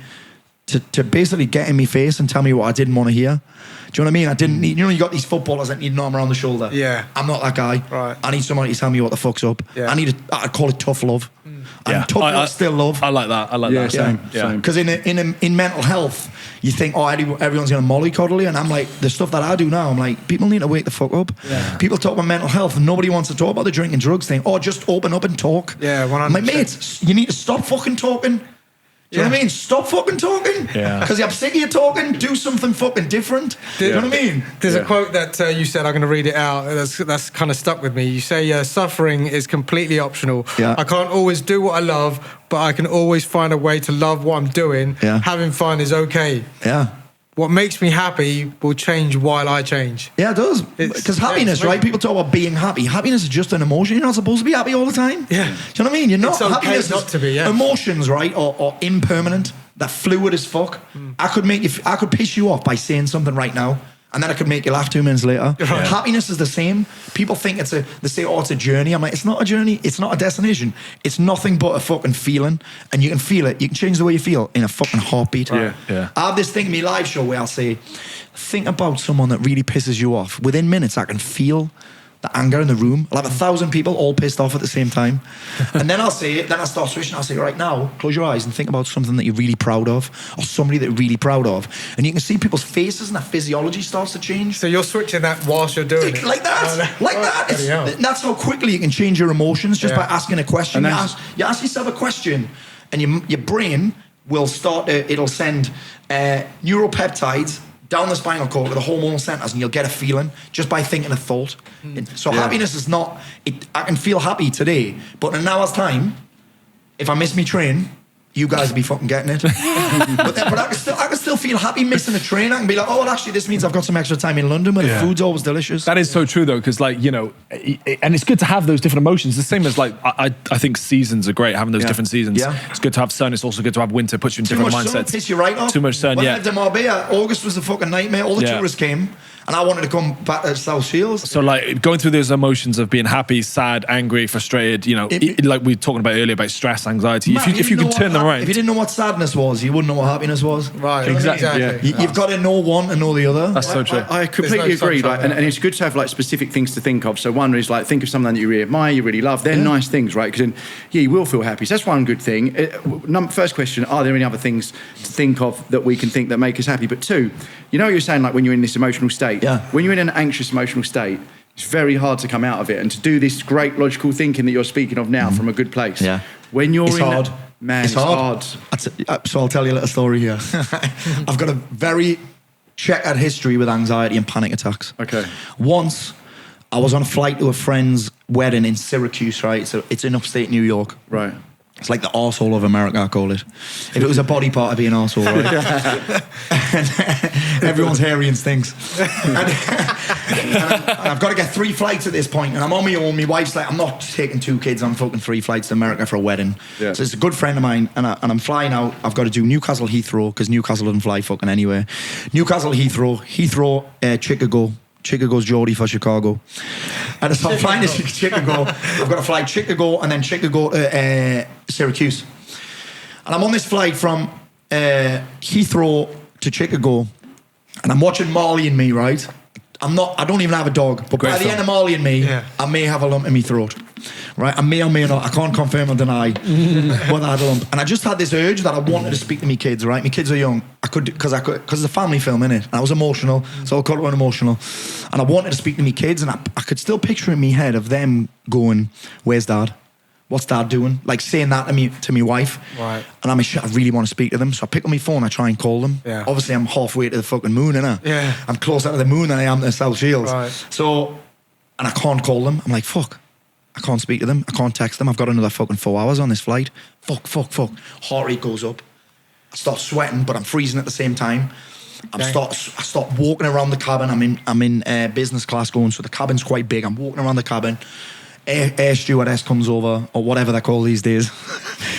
to basically get in my face and tell me what I didn't want to hear. Do you know what I mean? I didn't need, you got these footballers that need an arm around the shoulder. Yeah. I'm not that guy. Right. I need somebody to tell me what the fuck's up. Yeah. I'd call it tough love. Yeah. And tough love still love. I like that. I like that. Same. Because in mental health, you think, everyone's going to mollycoddle you. And I'm like, the stuff that I do now, I'm like, people need to wake the fuck up. Yeah. People talk about mental health and nobody wants to talk about the drinking drugs thing. Just open up and talk. Yeah, 100%. I'm like, mate, you need to stop fucking talking. Do you know what I mean? Stop fucking talking. Yeah. Because I'm sick of you talking. Do something fucking different. Do you know what I mean? There's a quote that you said, I'm going to read it out. That's kind of stuck with me. You say, suffering is completely optional. Yeah. I can't always do what I love, but I can always find a way to love what I'm doing. Yeah. Having fun is okay. Yeah. What makes me happy will change while I change. Yeah, it does. Because happiness, right? People talk about being happy. Happiness is just an emotion. You're not supposed to be happy all the time. Yeah. Do you know what I mean? You're not. It's okay happiness not to be, yeah. Emotions, right, are impermanent. They're fluid as fuck. I could piss you off by saying something right now, and then I could make you laugh 2 minutes later. Right. Happiness is the same. People think they say, it's a journey. I'm like, it's not a journey. It's not a destination. It's nothing but a fucking feeling, and you can feel it. You can change the way you feel in a fucking heartbeat. Yeah. I have this thing in my live show where I'll say, think about someone that really pisses you off. Within minutes, I can feel the anger in the room. I'll have 1,000 people all pissed off at the same time. And then I'll start switching. I'll say, right now, close your eyes and think about something that you're really proud of, or somebody that you're really proud of. And you can see people's faces and their physiology starts to change. So you're switching that whilst you're doing it? Like that. That's how quickly you can change your emotions just by asking a question. You ask yourself a question, and your brain will it'll send neuropeptides down the spinal cord to the hormonal centers, and you'll get a feeling just by thinking a thought. So happiness is not, I can feel happy today, but in an hour's time, if I miss me train, you guys will be fucking getting it. but I can still feel happy missing a train. I can be like, well, actually, this means I've got some extra time in London where the food's always delicious. That is so true, though, because, and it's good to have those different emotions. The same as, I think seasons are great, having those different seasons. Yeah. It's good to have sun. It's also good to have winter, puts you in different mindsets. Too much sun piss you right off. Too much sun, when I lived in Marbella, August was a fucking nightmare. All the tourists came, and I wanted to come back to South Shields. So, going through those emotions of being happy, sad, angry, frustrated, like we were talking about earlier about stress, anxiety. Man, if you could turn them right. If you didn't know what sadness was, you wouldn't know what happiness was. Right, exactly. Yeah. You've got to know one and know the other. That's so true. I completely agree. And it's good to have specific things to think of. So one is think of something that you really admire, you really love. They're nice things, right? Because you will feel happy. So that's one good thing. First question: are there any other things to think of that we can think that make us happy? But two, you're saying when you're in this emotional state. Yeah. When you're in an anxious emotional state, it's very hard to come out of it and to do this great logical thinking that you're speaking of now from a good place. Yeah. When you're hard. It's hard. So I'll tell you a little story here. I've got a very checkered history with anxiety and panic attacks. Okay. Once, I was on a flight to a friend's wedding in Syracuse, right? So it's in upstate New York. Right. It's like the arsehole of America, I call it. If it was a body part, it'd be an arsehole, right? And everyone's hairy and stinks. And I've got to get 3 flights at this point, and I'm on my own. My wife's like, I'm not taking 2 kids on fucking 3 flights to America for a wedding. Yeah. So it's a good friend of mine, and I'm flying out. I've got to do Newcastle Heathrow, because Newcastle doesn't fly fucking anywhere. Newcastle Heathrow, Chicago. Chicago's Geordie for Chicago. And so I'm flying to Chicago. I've got to fly Chicago and then Chicago to Syracuse. And I'm on this flight from Heathrow to Chicago, and I'm watching Marley and Me, right? I don't even have a dog, but by the end of Marley and Me, I may have a lump in my throat. Right, I may or may not. I can't confirm or deny whether I had a lump. And I just had this urge that I wanted to speak to my kids. Right, my kids are young. I could because it's a family film, innit? And I was emotional, so I called it emotional. And I wanted to speak to my kids, and I could still picture in my head of them going, "Where's Dad? What's Dad doing?" Like saying that to my wife. Right. And I'm I really want to speak to them, so I pick up my phone. I try and call them. Yeah. Obviously, I'm halfway to the fucking moon, innit? Yeah. I'm closer to the moon than I am to South Shields. Right. So, and I can't call them. I'm like, fuck. I can't speak to them. I can't text them. I've got another fucking 4 hours on this flight. Fuck. Heart rate goes up. I start sweating, but I'm freezing at the same time. I start walking around the cabin. I'm in business class going, so the cabin's quite big. I'm walking around the cabin. Air stewardess comes over, or whatever they're called these days.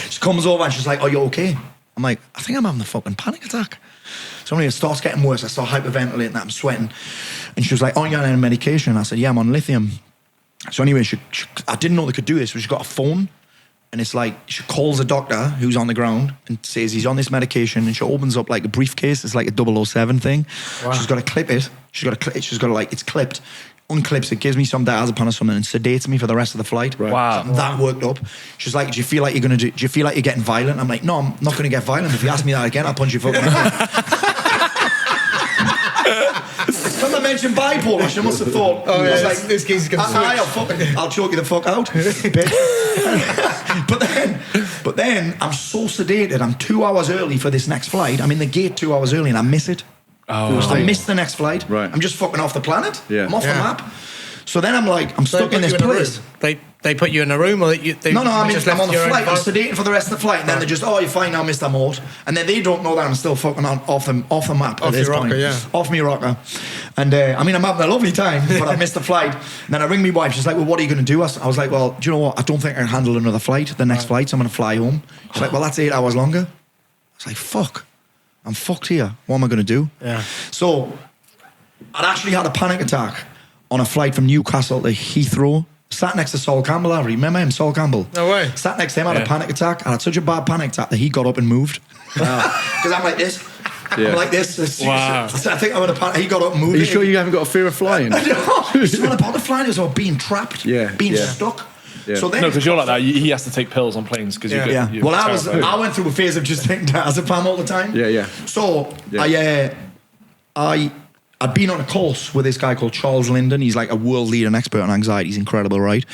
She comes over and she's like, "Are you okay?" I'm like, "I think I'm having a fucking panic attack." So anyway, it starts getting worse. I start hyperventilating. I'm sweating. And she was like, "Are you on any medication?" I said, "Yeah, I'm on lithium." So anyway, I didn't know they could do this, but she got a phone And it's like, she calls a doctor who's on the ground and says he's on this medication, and she opens up like a briefcase. It's like a 007 thing. Wow. She's got to clip it. She's got to like, it's clipped. Unclips it, gives me some diazepam or something, and sedates me for the rest of the flight. Right. Wow. So I'm that worked up. She's like, do you feel like you're getting violent? I'm like, no, I'm not going to get violent. If you ask me that again, I'll punch you fucking head. When I mentioned bipolar, she must have thought, I was like, this geezer's going to I'll choke you the fuck out, bitch. but then I'm so sedated. I'm 2 hours early for this next flight. I'm in the gate 2 hours early and I miss it. I missed the next flight. Right. I'm just fucking off the planet. Yeah. I'm off the map. So then I'm like, I'm stuck in this place. They put you in a room, or No, I mean, I'm on the flight. I'm sedated for the rest of the flight, and then they're just, oh, you're fine now, Mr. Mort. And then they don't know that I'm still fucking off the map at this point. Off me rocker. And I mean, I'm having a lovely time, but I missed the flight. And then I ring my wife. She's like, well, what are you going to do? I was like, well, do you know what? I don't think I can handle another flight. The next flight, so I'm going to fly home. She's like, well, that's 8 hours longer. I was like, fuck. I'm fucked here. What am I going to do? Yeah. So I'd actually had a panic attack on a flight from Newcastle to Heathrow. Sat next to Sol Campbell, Harry. Remember him, Sol Campbell? No way. Sat next to him, had a panic attack. I had such a bad panic attack that he got up and moved. Because I'm like this. Yeah. I'm like this. Wow. I think I'm going to panic. He got up and moved. Are you sure you haven't got a fear of flying? It's not about the flying, it's about being trapped, being stuck. Yeah. So then No, because you're like that. He has to take pills on planes because you Well, I went through a phase of just taking diazepam all the time. Yeah. So I'd been on a course with this guy called Charles Linden. He's like a world leader and expert on anxiety. He's incredible, right?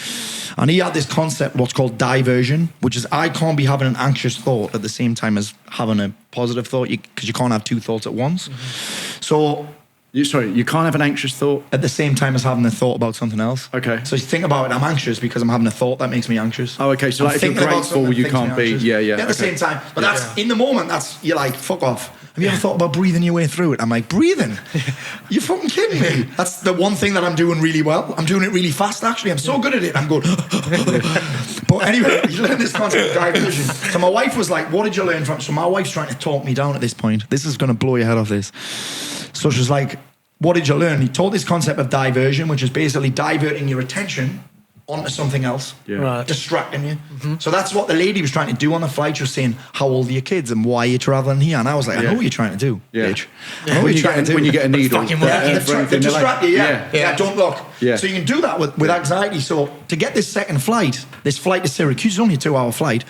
And he had this concept, what's called diversion, which is I can't be having an anxious thought at the same time as having a positive thought, because you can't have two thoughts at once. Mm-hmm. So... you can't have an anxious thought? At the same time as having a thought about something else. Okay. So you think about it, I'm anxious because I'm having a thought that makes me anxious. Oh, okay. So like if you're grateful, you can't be... Yeah. At the same time. But that's, in the moment, you're like, fuck off. Have you ever thought about breathing your way through it? I'm like, breathing? You're fucking kidding me. That's the one thing that I'm doing really well. I'm doing it really fast, actually. I'm so good at it. I'm going... But anyway, you learn this concept of diversion. So my wife was like, what did you learn from... So my wife's trying to talk me down at this point. This is going to blow your head off this. So she's like... What did you learn? He taught this concept of diversion, which is basically diverting your attention onto something else, distracting you. Mm-hmm. So that's what the lady was trying to do on the flight. She was saying, how old are your kids and why are you traveling here? And I was like, I know what you're trying to do, bitch. I know what you're trying to do. When you get a needle. They distract you, don't look. Yeah. So you can do that with anxiety. So to get this second flight, this flight to Syracuse, is only a 2-hour flight.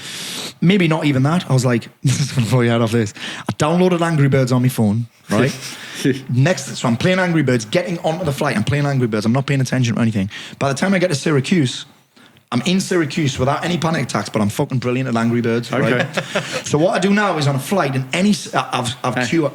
Maybe not even that. I was like, this is going to blow your head off this. I downloaded Angry Birds on my phone, right? So I'm playing Angry Birds, getting onto the flight, I'm playing Angry Birds, I'm not paying attention to anything. By the time I get to Syracuse, I'm in Syracuse without any panic attacks, but I'm fucking brilliant at Angry Birds, right? So what I do now is on a flight, and I've cured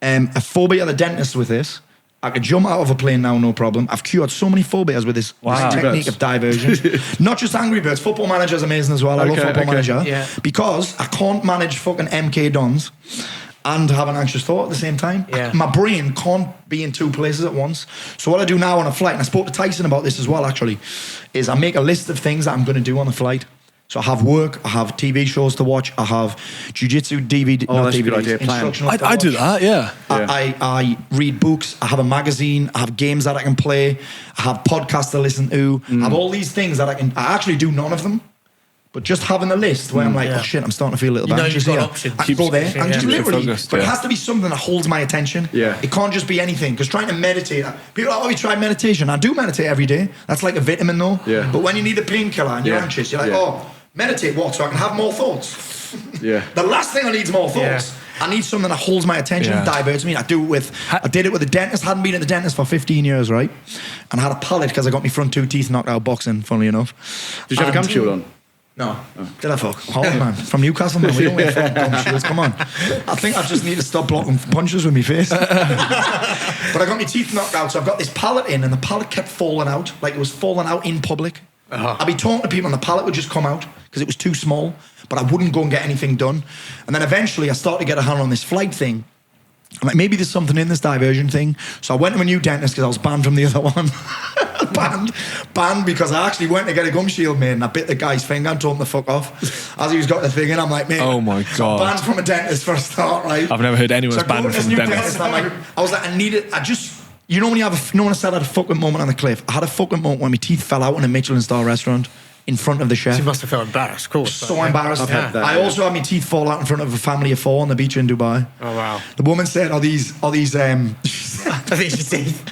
a phobia of the dentist with this. I could jump out of a plane now, no problem. I've cured so many phobias with this technique of diversion. Not just Angry Birds. Football Manager's amazing as well. I love Football Manager. Yeah. Because I can't manage fucking MK Dons and have an anxious thought at the same time. Yeah. My brain can't be in two places at once. So what I do now on a flight, and I spoke to Tyson about this as well, actually, is I make a list of things that I'm going to do on the flight. So I have work, I have TV shows to watch, I have jiu-jitsu DVD, that's a good idea. I do that, yeah. I read books, I have a magazine, I have games that I can play, I have podcasts to listen to, I have all these things that I actually do none of them. But just having a list where I'm like, oh shit, I'm starting to feel a little bit anxious here. I can go there and just literally, but it has to be something that holds my attention. Yeah. It can't just be anything. Because trying to meditate, people are like, oh, you try meditation. I do meditate every day. That's like a vitamin though. Yeah. But when you need a painkiller and you're anxious, you're like, oh, meditate what? So I can have more thoughts. Yeah. The last thing I need is more thoughts. I need something that holds my attention, diverts me. I did it with a dentist. Hadn't been at the dentist for 15 years, right? And I had a palate because I got my front 2 teeth knocked out boxing, funnily enough. Did you have a gum shield on? No. Did I fuck? Hold on, man. From Newcastle, man. We don't wear fucking gum shields. Come on. I think I just need to stop blocking punches with my face. But I got my teeth knocked out, so I've got this palate in, and the palate kept falling out. Like it was falling out in public. I'd be talking to people, and the palate would just come out because it was too small. But I wouldn't go and get anything done. And then eventually, I started to get a hand on this flight thing. I'm like, maybe there's something in this diversion thing. So I went to a new dentist because I was banned from the other one. banned because I actually went to get a gum shield made and I bit the guy's finger and told him to fuck off as he was got the thing in. I'm like, mate, oh my God. Banned from a dentist for a start, right? I've never heard anyone's banned from a dentist. I was like, you know when you have no one said I had a fucking moment on the cliff. I had a fucking moment when my teeth fell out in a Michelin star restaurant. in front of the chef. She must have felt embarrassed, of course. So embarrassed. I've had that, I also had my teeth fall out in front of a family of 4 on the beach in Dubai. Oh, wow. The woman said, are these I think your teeth.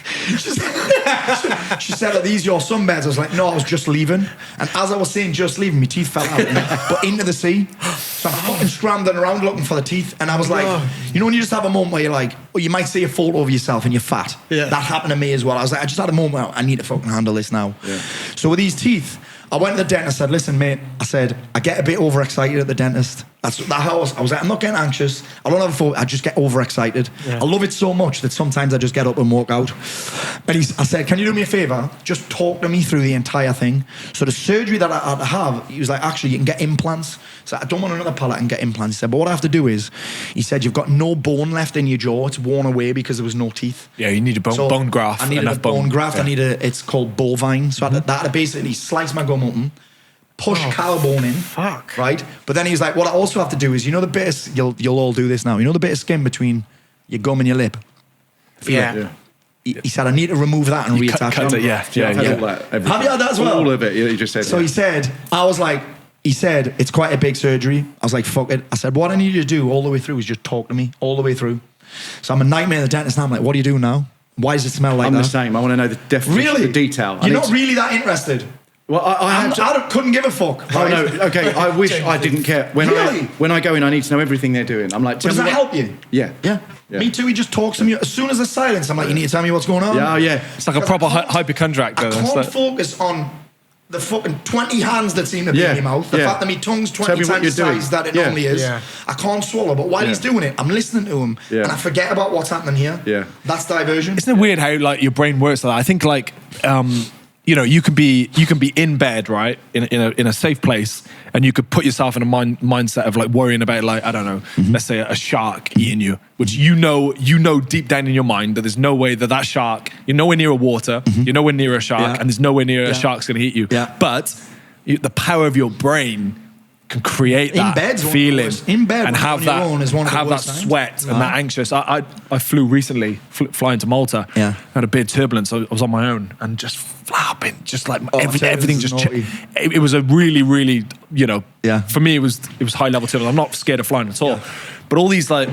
she said, are these your sunbeds? I was like, no, I was just leaving. And as I was saying just leaving, my teeth fell out, but into the sea. So I'm fucking scrambling around looking for the teeth. And I was like, you know when you just have a moment where you're like, or you might see a photo of yourself and you're fat. Yeah. That happened to me as well. I was like, I just had a moment where I need to fucking handle this now. Yeah. So with these teeth, I went to the dentist. I said, listen, mate. I said, I get a bit overexcited at the dentist. That's how I was like, I'm not getting anxious. I don't have a phone. I just get overexcited. Yeah. I love it so much that sometimes I just get up and walk out. And I said, can you do me a favour? Just talk to me through the entire thing. So the surgery that I had to have, he was like, actually, you can get implants. So I don't want another palate and get implants. He said, but what I have to do is, he said, you've got no bone left in your jaw. It's worn away because there was no teeth. Yeah, you need a bone graft. I needed a bone graft. Yeah. It's called bovine. So I had to basically slice my gum open, push cow bone in. Fuck. Right? But then he was like, what I also have to do is, you know the bit of, you'll all do this now, you know the bit of skin between your gum and your lip? Yeah. He said, I need to remove that and reattach cut it. Yeah. I've had all that, everything. Have you had that as well? All of it, you just said. So he said, he said, it's quite a big surgery. I was like, fuck it. I said, what I need you to do all the way through is just talk to me all the way through. So I'm a nightmare at the dentist now. I'm like, what do you do now? Why does it smell like that? I'm the same. I want to know the definition, the detail. You're not really that interested? Well, I couldn't give a fuck. Right? Oh, no, okay, I wish I didn't care. When I go in, I need to know everything they're doing. I'm like, does that help you? Yeah. Me too, he just talks to me. As soon as there's silence, I'm like, you need to tell me what's going on? Yeah. It's like a proper hypochondriac. I can't focus on the fucking 20 hands that seem to be in your mouth. The fact that my tongue's 20 times the size that it normally is. Yeah. I can't swallow, but while he's doing it, I'm listening to him and I forget about what's happening here. Yeah. That's diversion. Isn't it weird how like your brain works like that? I think like you know, you can be in bed, right, in a safe place, and you could put yourself in a mindset of like worrying about like, I don't know, let's say a shark eating you, which you know deep down in your mind that there's no way that shark, you're nowhere near a water, you're nowhere near a shark, and there's nowhere near a shark's going to eat you. Yeah. But the power of your brain can create that feeling and have that sweat and that anxious. I flew recently, flying to Malta. Yeah, had a bit of turbulence. I was on my own and just flapping, just like everything just. It was a really, really, you know. Yeah. For me, it was high level turbulence. I'm not scared of flying at all, but all these like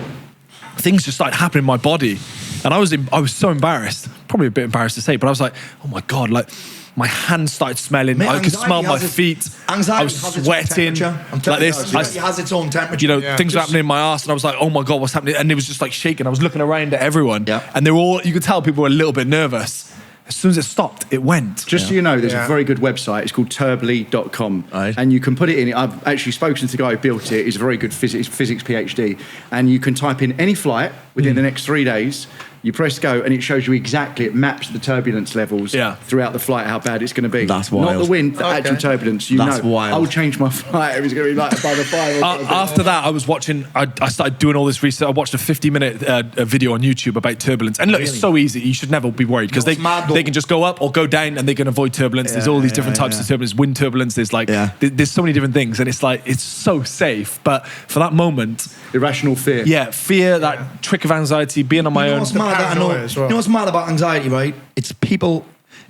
things just started happening in my body, and I was so embarrassed. Probably a bit embarrassed to say, but I was like, oh my God, like. My hands started smelling. Mate, I could smell my feet. Anxiety I was sweating like this. It has its own temperature. You know, things were happening in my ass, and I was like, "Oh my God, what's happening?" And it was just like shaking. I was looking around at everyone, and they were all. You could tell people were a little bit nervous. As soon as it stopped, it went. Just so you know, there's a very good website. It's called turbly.com. Right. And you can put it in. I've actually spoken to the guy who built it. He's a very good physics PhD. And you can type in any flight within the next 3 days. You press go, and it shows you exactly, it maps the turbulence levels throughout the flight, how bad it's going to be. That's wild. Not the wind, the actual turbulence. That's wild. I'll change my flight. It's going to be like above a 5. After that, I was watching, I started doing all this research. I watched a 50-minute video on YouTube about turbulence. And look, it's so easy. You should never be worried because they can just go up or go down and they can avoid turbulence. There's all these different types of turbulence, wind turbulence. There's like, there's so many different things. And it's like, it's so safe. But for that moment... Irrational fear. Yeah, fear, that trick of anxiety, being on my own. You know what's mad about anxiety, right? It's people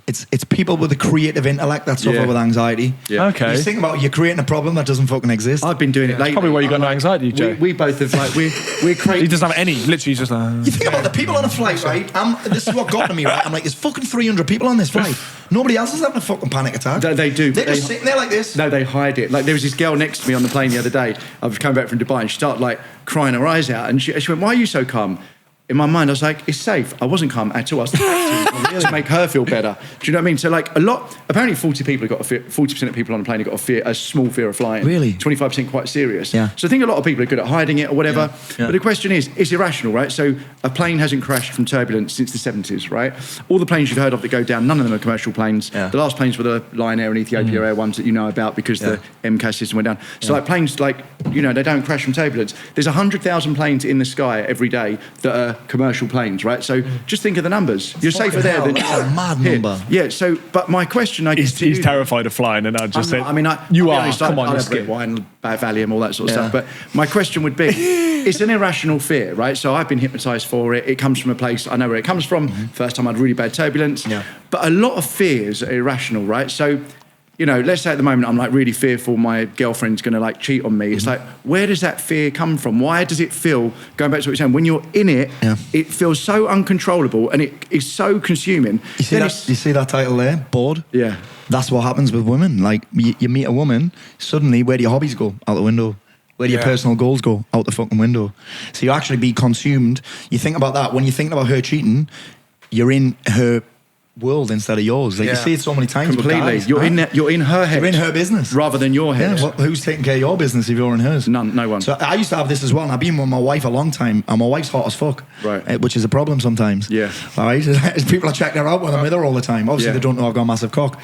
with a creative intellect that suffer with anxiety. Yeah. Okay. You think about it, you're creating a problem that doesn't fucking exist. I've been doing it lately. Probably why you got no anxiety, Joe. We both have like we're creating. He doesn't have any. Literally, just like. You think about the people on a flight, right? This is what got to me, right? I'm like, there's fucking 300 people on this flight. Nobody else is having a fucking panic attack. They do. They're just sitting there like this. No, they hide it. Like there was this girl next to me on the plane the other day. I was coming back from Dubai, and she started like crying her eyes out, and she went, "Why are you so calm?" In my mind, I was like, it's safe. I wasn't calm at all. I was acting to make her feel better. Do you know what I mean? So, like, apparently 40% of people on a plane have got a small fear of flying. Really? 25% quite serious. Yeah. So I think a lot of people are good at hiding it or whatever. Yeah. But the question is, it's irrational, right? So a plane hasn't crashed from turbulence since the 70s, right? All the planes you've heard of that go down, none of them are commercial planes. Yeah. The last planes were the Lion Air and Ethiopia Air ones that you know about because the MCAS system went down. So, like, planes, like, you know, they don't crash from turbulence. There's 100,000 planes in the sky every day that are commercial planes, right? So just think of the numbers. You're safer there than a mad number. Yeah. So, but my question, I guess, he's terrified of flying, and I just said, you are. Come on, you're scared. Wine, bad Valium, all that sort of stuff. But my question would be, it's an irrational fear, right? So I've been hypnotised for it. It comes from a place I know where it comes from. First time I had really bad turbulence. Yeah. But a lot of fears are irrational, right? So let's say at the moment I'm like really fearful my girlfriend's going to like cheat on me. It's like, where does that fear come from? Why does it feel, going back to what you're saying, when you're in it, it feels so uncontrollable and it is so consuming. You see that title there, Bored? Yeah. That's what happens with women. Like, you meet a woman, suddenly, where do your hobbies go? Out the window. Where do your personal goals go? Out the fucking window. So you actually be consumed. You think about that. When you think about her cheating, you're in her world instead of yours. Like, you see it so many times. Completely. Guys, you're in her head. You're in her business. Rather than your head. Yeah, who's taking care of your business if you're in hers? None, no one. So I used to have this as well, and I've been with my wife a long time, and my wife's hot as fuck. Right. Which is a problem sometimes. Yeah. All right? People are checking her out when I'm with her all the time. Obviously, they don't know I've got a massive cock.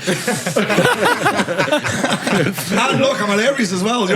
And look, I'm hilarious as well.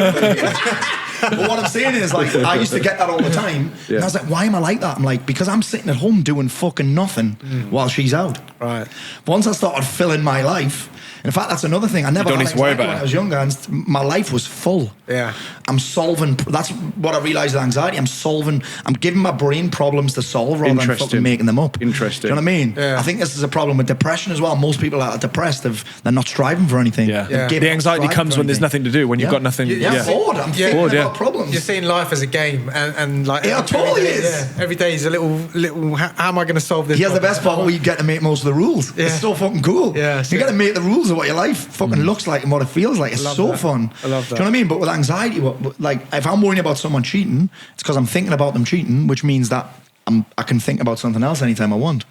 But what I'm saying is, like, I used to get that all the time. And I was like, why am I like that? I'm like, because I'm sitting at home doing fucking nothing while she's out. Right. Once I started filling my life, in fact, that's another thing. I never had anxiety when I was younger, and my life was full. Yeah. I'm solving. That's what I realised with anxiety. I'm giving my brain problems to solve rather than fucking making them up. Interesting. Do you know what I mean? Yeah. I think this is a problem with depression as well. Most people that are depressed, they're not striving for anything. The anxiety comes when there's nothing to do, when you've got nothing. I'm bored. I'm thinking about problems. You're seeing life as a game, and like it totally is. Yeah, every day is a little. How am I going to solve this? Here's the best part: where you get to make most of the rules. Yeah. It's so fucking cool. Yeah, you get to make the rules of what your life fucking looks like and what it feels like. It's so fun. I love that. Do you know what I mean? But with anxiety, like if I'm worrying about someone cheating, it's because I'm thinking about them cheating, which means that I can think about something else anytime I want.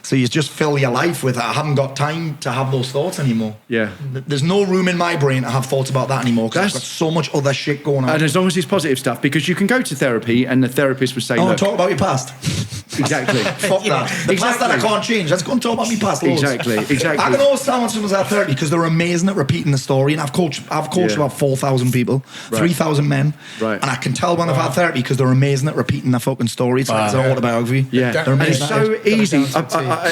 So you just fill your life with, I haven't got time to have those thoughts anymore. Yeah. There's no room in my brain to have thoughts about that anymore because I've got so much other shit going on. And as long as it's positive stuff, because you can go to therapy and the therapist would say, look, talk about your past. Exactly. Fuck that. The past that I can't change. Let's go and talk about my past loads. Exactly. I can always tell when someone's at therapy because they're amazing at repeating the story. And I've coached about 4,000 people, 3,000 men. Right. And I can tell when they've had therapy because they're amazing at repeating their fucking story. It's like it's an autobiography. Yeah. And it's so easy.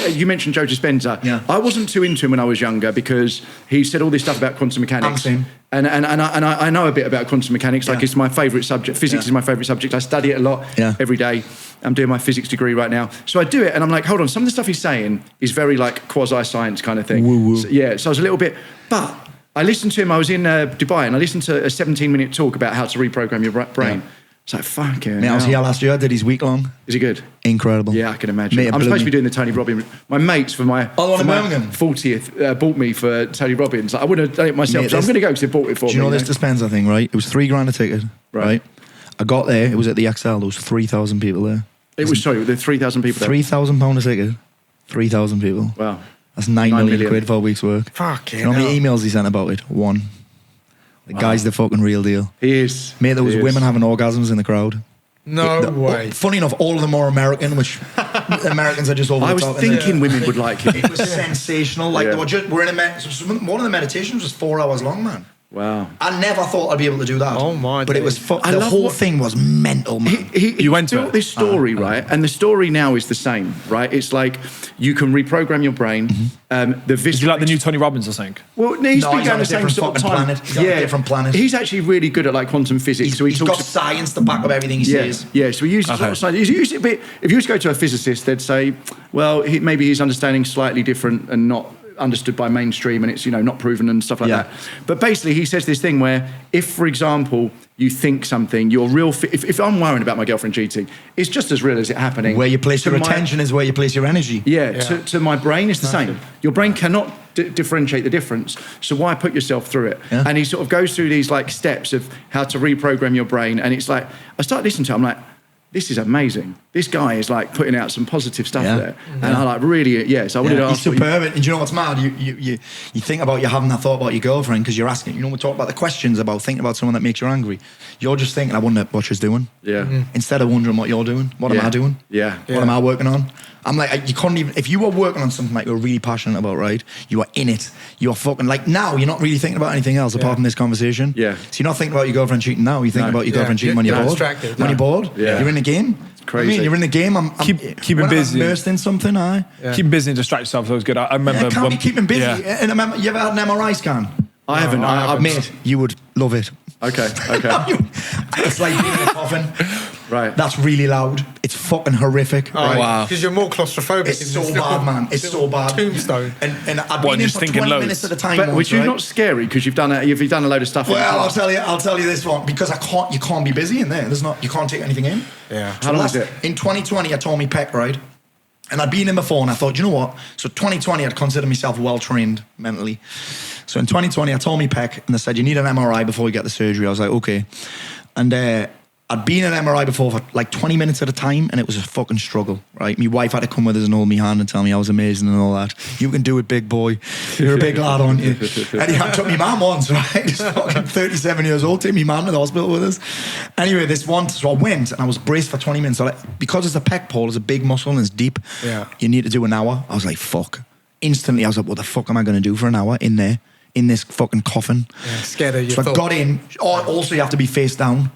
You mentioned Joe Dispenza. Yeah. I wasn't too into him when I was younger because he said all this stuff about quantum mechanics. And I know a bit about quantum mechanics. Like, it's my favourite subject. Physics is my favourite subject. I study it a lot every day. I'm doing my physics degree right now. So I do it and I'm like, hold on, some of the stuff he's saying is very like quasi-science kind of thing. Woo-woo. So I was a little bit... But I listened to him, I was in Dubai and I listened to a 17-minute talk about how to reprogram your brain. It's like, fuck it. I was here last year, I did his week long. Is he good? Incredible. Yeah, I can imagine. Mate, I'm supposed to be doing the Tony Robbins. My mates for my 40th bought me for Tony Robbins. I wouldn't have done it myself, Mate, so I'm going to go because they bought it for me. Do you know this Dispenza thing, right? It was $3,000 a ticket, right? I got there, it was at the XL, there was 3,000 people there. It was, sorry, there were 3,000 people there. £3,000 a ticket, 3,000 people. Wow. That's 9 million quid for a week's work. Fucking you know how many emails he sent about it? One. The guy's the fucking real deal. He is. Mate, there was women having orgasms in the crowd. No way. Funny enough, all of them are American, which Americans are just over the top. I was thinking women would like it. It was sensational. Like, we're in one of the meditations was 4 hours long, man. Wow. I never thought I'd be able to do that. Oh my! But it was the whole thing was mental, man. You went to this story, right? And the story now is the same, right? It's like you can reprogram your brain. Did you like the new Tony Robbins or something? Well, he's been going the same sort of time. He's on a different planet. He's actually really good at like quantum physics. He's got science to back up everything he says. Yeah, so he uses a lot of science. He uses it, but if you was to go to a physicist, they'd say, well, maybe his understanding slightly different and not understood by mainstream and it's not proven and stuff like that. But basically he says this thing where if, for example, you think something, you're real if I'm worrying about my girlfriend cheating, it's just as real as it happening. Where you place your attention is where you place your energy. To my brain it's the same. Your brain cannot differentiate the difference, so why put yourself through it? And he sort of goes through these like steps of how to reprogram your brain, and it's like I start listening to it, I'm like, this is amazing. This guy is like putting out some positive stuff there. And I like really, so I wanted to ask. He's superb. And do you know what's mad? You think about you having that thought about your girlfriend because you're asking, we talk about the questions about thinking about someone that makes you angry. You're just thinking, I wonder what she's doing. Instead of wondering what you're doing. What am I doing? What am I working on? I'm like, you couldn't even, if you were working on something that you're really passionate about, right? You are in it. You are fucking, like now, you're not really thinking about anything else apart from this conversation. So you're not thinking about your girlfriend cheating now. You think about your girlfriend cheating when you're bored. When you're bored, you're in the game. It's crazy. I mean, you're in the game. Keeping busy. I'm immersed in something, Keeping busy and distract yourself is always good. I remember. Can't be keeping busy. And I remember, you ever had an MRI scan? I haven't. Mate, you would love it. Okay. It's like being in a coffin. Right. That's really loud. It's fucking horrific. Oh, right? wow. Because you're more claustrophobic. It's so bad, man. It's so bad. Tombstone. And I've been in just for thinking 20 loads? minutes at a time. But once, which is right? not scary because you've done a load of stuff. in the Well, past. I'll tell you this one, because you can't be busy in there. You can't take anything in. Yeah. How long is it? In 2020, I tore me pec, right? And I'd been in before, and I thought, you know what? So 2020, I'd consider myself well-trained mentally. So in 2020, I tore me pec, and they said, you need an MRI before you get the surgery. I was like, okay. And I'd been in an MRI before for like 20 minutes at a time, and it was a fucking struggle, right? My wife had to come with us and hold me hand and tell me I was amazing and all that. You can do it, big boy. You're a big lad, aren't you? Anyway, I took my mum once, right? Just fucking 37 years old, take my mum to the hospital with us. Anyway, this once, so I went and I was braced for 20 minutes. So because it's a pec, Paul, it's a big muscle and it's deep. Yeah. You need to do an hour. I was like, fuck. Instantly, I was like, what the fuck am I going to do for an hour in there, in this fucking coffin? Yeah, scared of your So I got in. Oh, also, you have to be face down.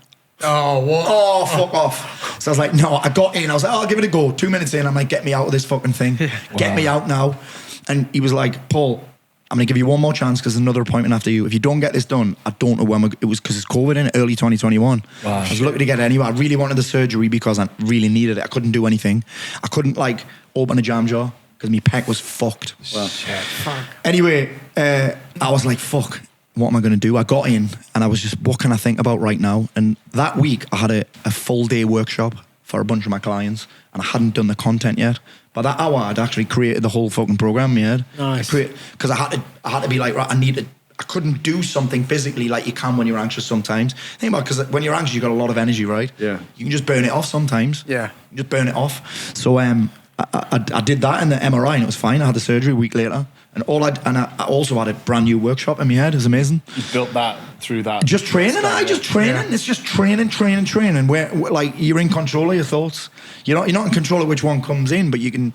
Oh, what? Oh, fuck off. So I was like, no, I got in. I was like, I'll give it a go. 2 minutes in, I'm like, get me out of this fucking thing. Get me out now. And he was like, Paul, I'm going to give you one more chance because there's another appointment after you. If you don't get this done, I don't know when it was because it's COVID in early 2021. Wow. I was looking to get it anyway. I really wanted the surgery because I really needed it. I couldn't do anything. I couldn't like open a jam jar because my pec was fucked. Wow. Shit. Fuck. Anyway, I was like, fuck. What am I going to do? I got in and I was just, what can I think about right now? And that week I had a full day workshop for a bunch of my clients and I hadn't done the content yet. By that hour, I'd actually created the whole fucking program in my head. Nice. Because I had to be like, right, I couldn't do something physically like you can when you're anxious sometimes. Think about it, because when you're anxious, you've got a lot of energy, right? Yeah. You can just burn it off sometimes. Yeah. You just burn it off. So I did that in the MRI and it was fine. I had the surgery a week later. And I also had a brand new workshop in my head. It was amazing. You built that through that. Just training. Just training. Yeah. It's just training. Where like you're in control of your thoughts. You're not in control of which one comes in, but you can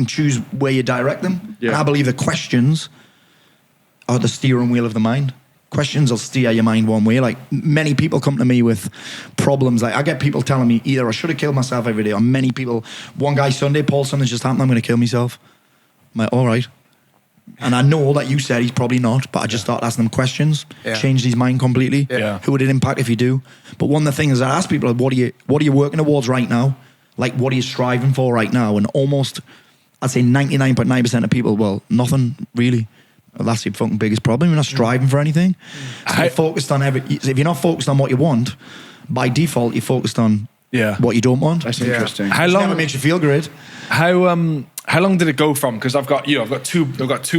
choose where you direct them. Yeah. And I believe the questions are the steering wheel of the mind. Questions will steer your mind one way. Like many people come to me with problems. Like I get people telling me either I should have killed myself every day, or many people. One guy Sunday, Paul, something's just happened. I'm going to kill myself. I'm like, all right. And I know that you said he's probably not, but I just start asking them questions, changed his mind completely. Yeah. Who would it impact if you do? But one of the things I ask people, what are you working towards right now? Like, what are you striving for right now? And almost, I'd say 99.9% of people, well, nothing really. Well, that's your fucking biggest problem. You're not striving for anything. So you're focused on if you're not focused on what you want, by default, you're focused on what you don't want. That's interesting. How long? Never makes you feel great. How long did it go from? Because I've got two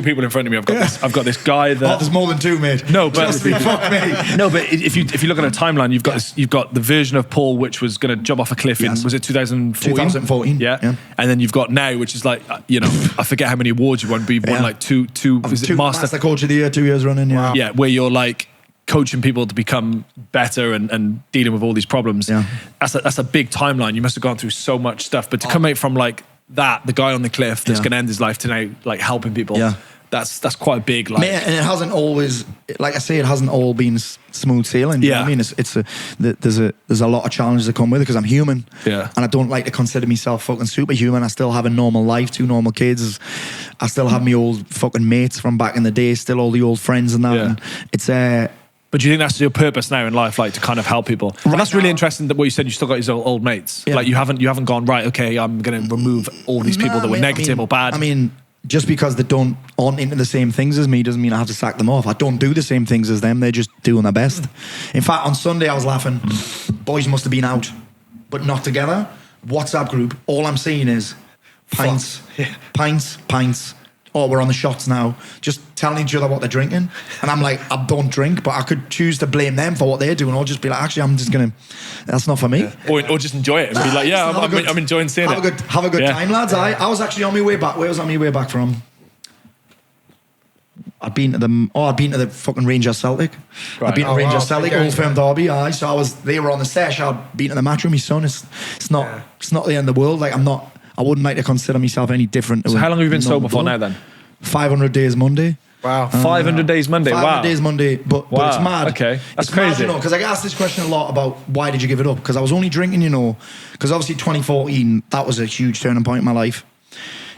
people in front of me. I've got this guy that. Oh, there's more than two, mate. No, but fuck me. No, but if you look at a timeline, you've got the version of Paul which was going to jump off a cliff in, was it 2014? 2014. Yeah. And then you've got now, which is like I forget how many awards you won, but you've won like two. Was it Master Coach of the Year, 2 years running. Yeah. Wow. Yeah, where you're like coaching people to become better and dealing with all these problems. Yeah. That's a big timeline. You must have gone through so much stuff, but to come out from like that, the guy on the cliff that's going to end his life tonight, like helping people. Yeah. That's quite a big like. And it hasn't always, like I say, it hasn't all been smooth sailing. You know what I mean, there's a lot of challenges that come with it because I'm human. Yeah. And I don't like to consider myself fucking superhuman. I still have a normal life, 2 normal kids. I still have my old fucking mates from back in the day, still all the old friends and that. Yeah. And it's But do you think that's your purpose now in life, like to kind of help people? And that's really interesting that what you said, you still got these old mates. Yeah. Like you haven't gone, right, okay, I'm going to remove all these people that were negative or bad. I mean, just because they aren't into the same things as me doesn't mean I have to sack them off. I don't do the same things as them. They're just doing their best. In fact, on Sunday I was laughing. Boys must have been out, but not together. WhatsApp group. All I'm seeing is pints, pints. Oh, we're on the shots now. Just telling each other what they're drinking. And I'm like, I don't drink, but I could choose to blame them for what they're doing or just be like, actually, I'm just going to, that's not for me. Yeah. Or just enjoy it and be like, yeah, I'm enjoying seeing it. Have a good time, lads. I was actually on my way back. Where was I on my way back from? I'd been to the fucking Rangers Celtic. Right. I'd been to Rangers Celtic, Old Firm Derby. So they were on the sesh. I'd been to the match with my son. It's not the end of the world. Like I wouldn't like to consider myself any different. So how long have you been sober for now then? 500 days Monday. Wow. 500 days Monday. 500 days Monday. But it's mad. Okay. That's crazy. Because I get asked this question a lot about why did you give it up? Because I was only drinking, because obviously 2014, that was a huge turning point in my life.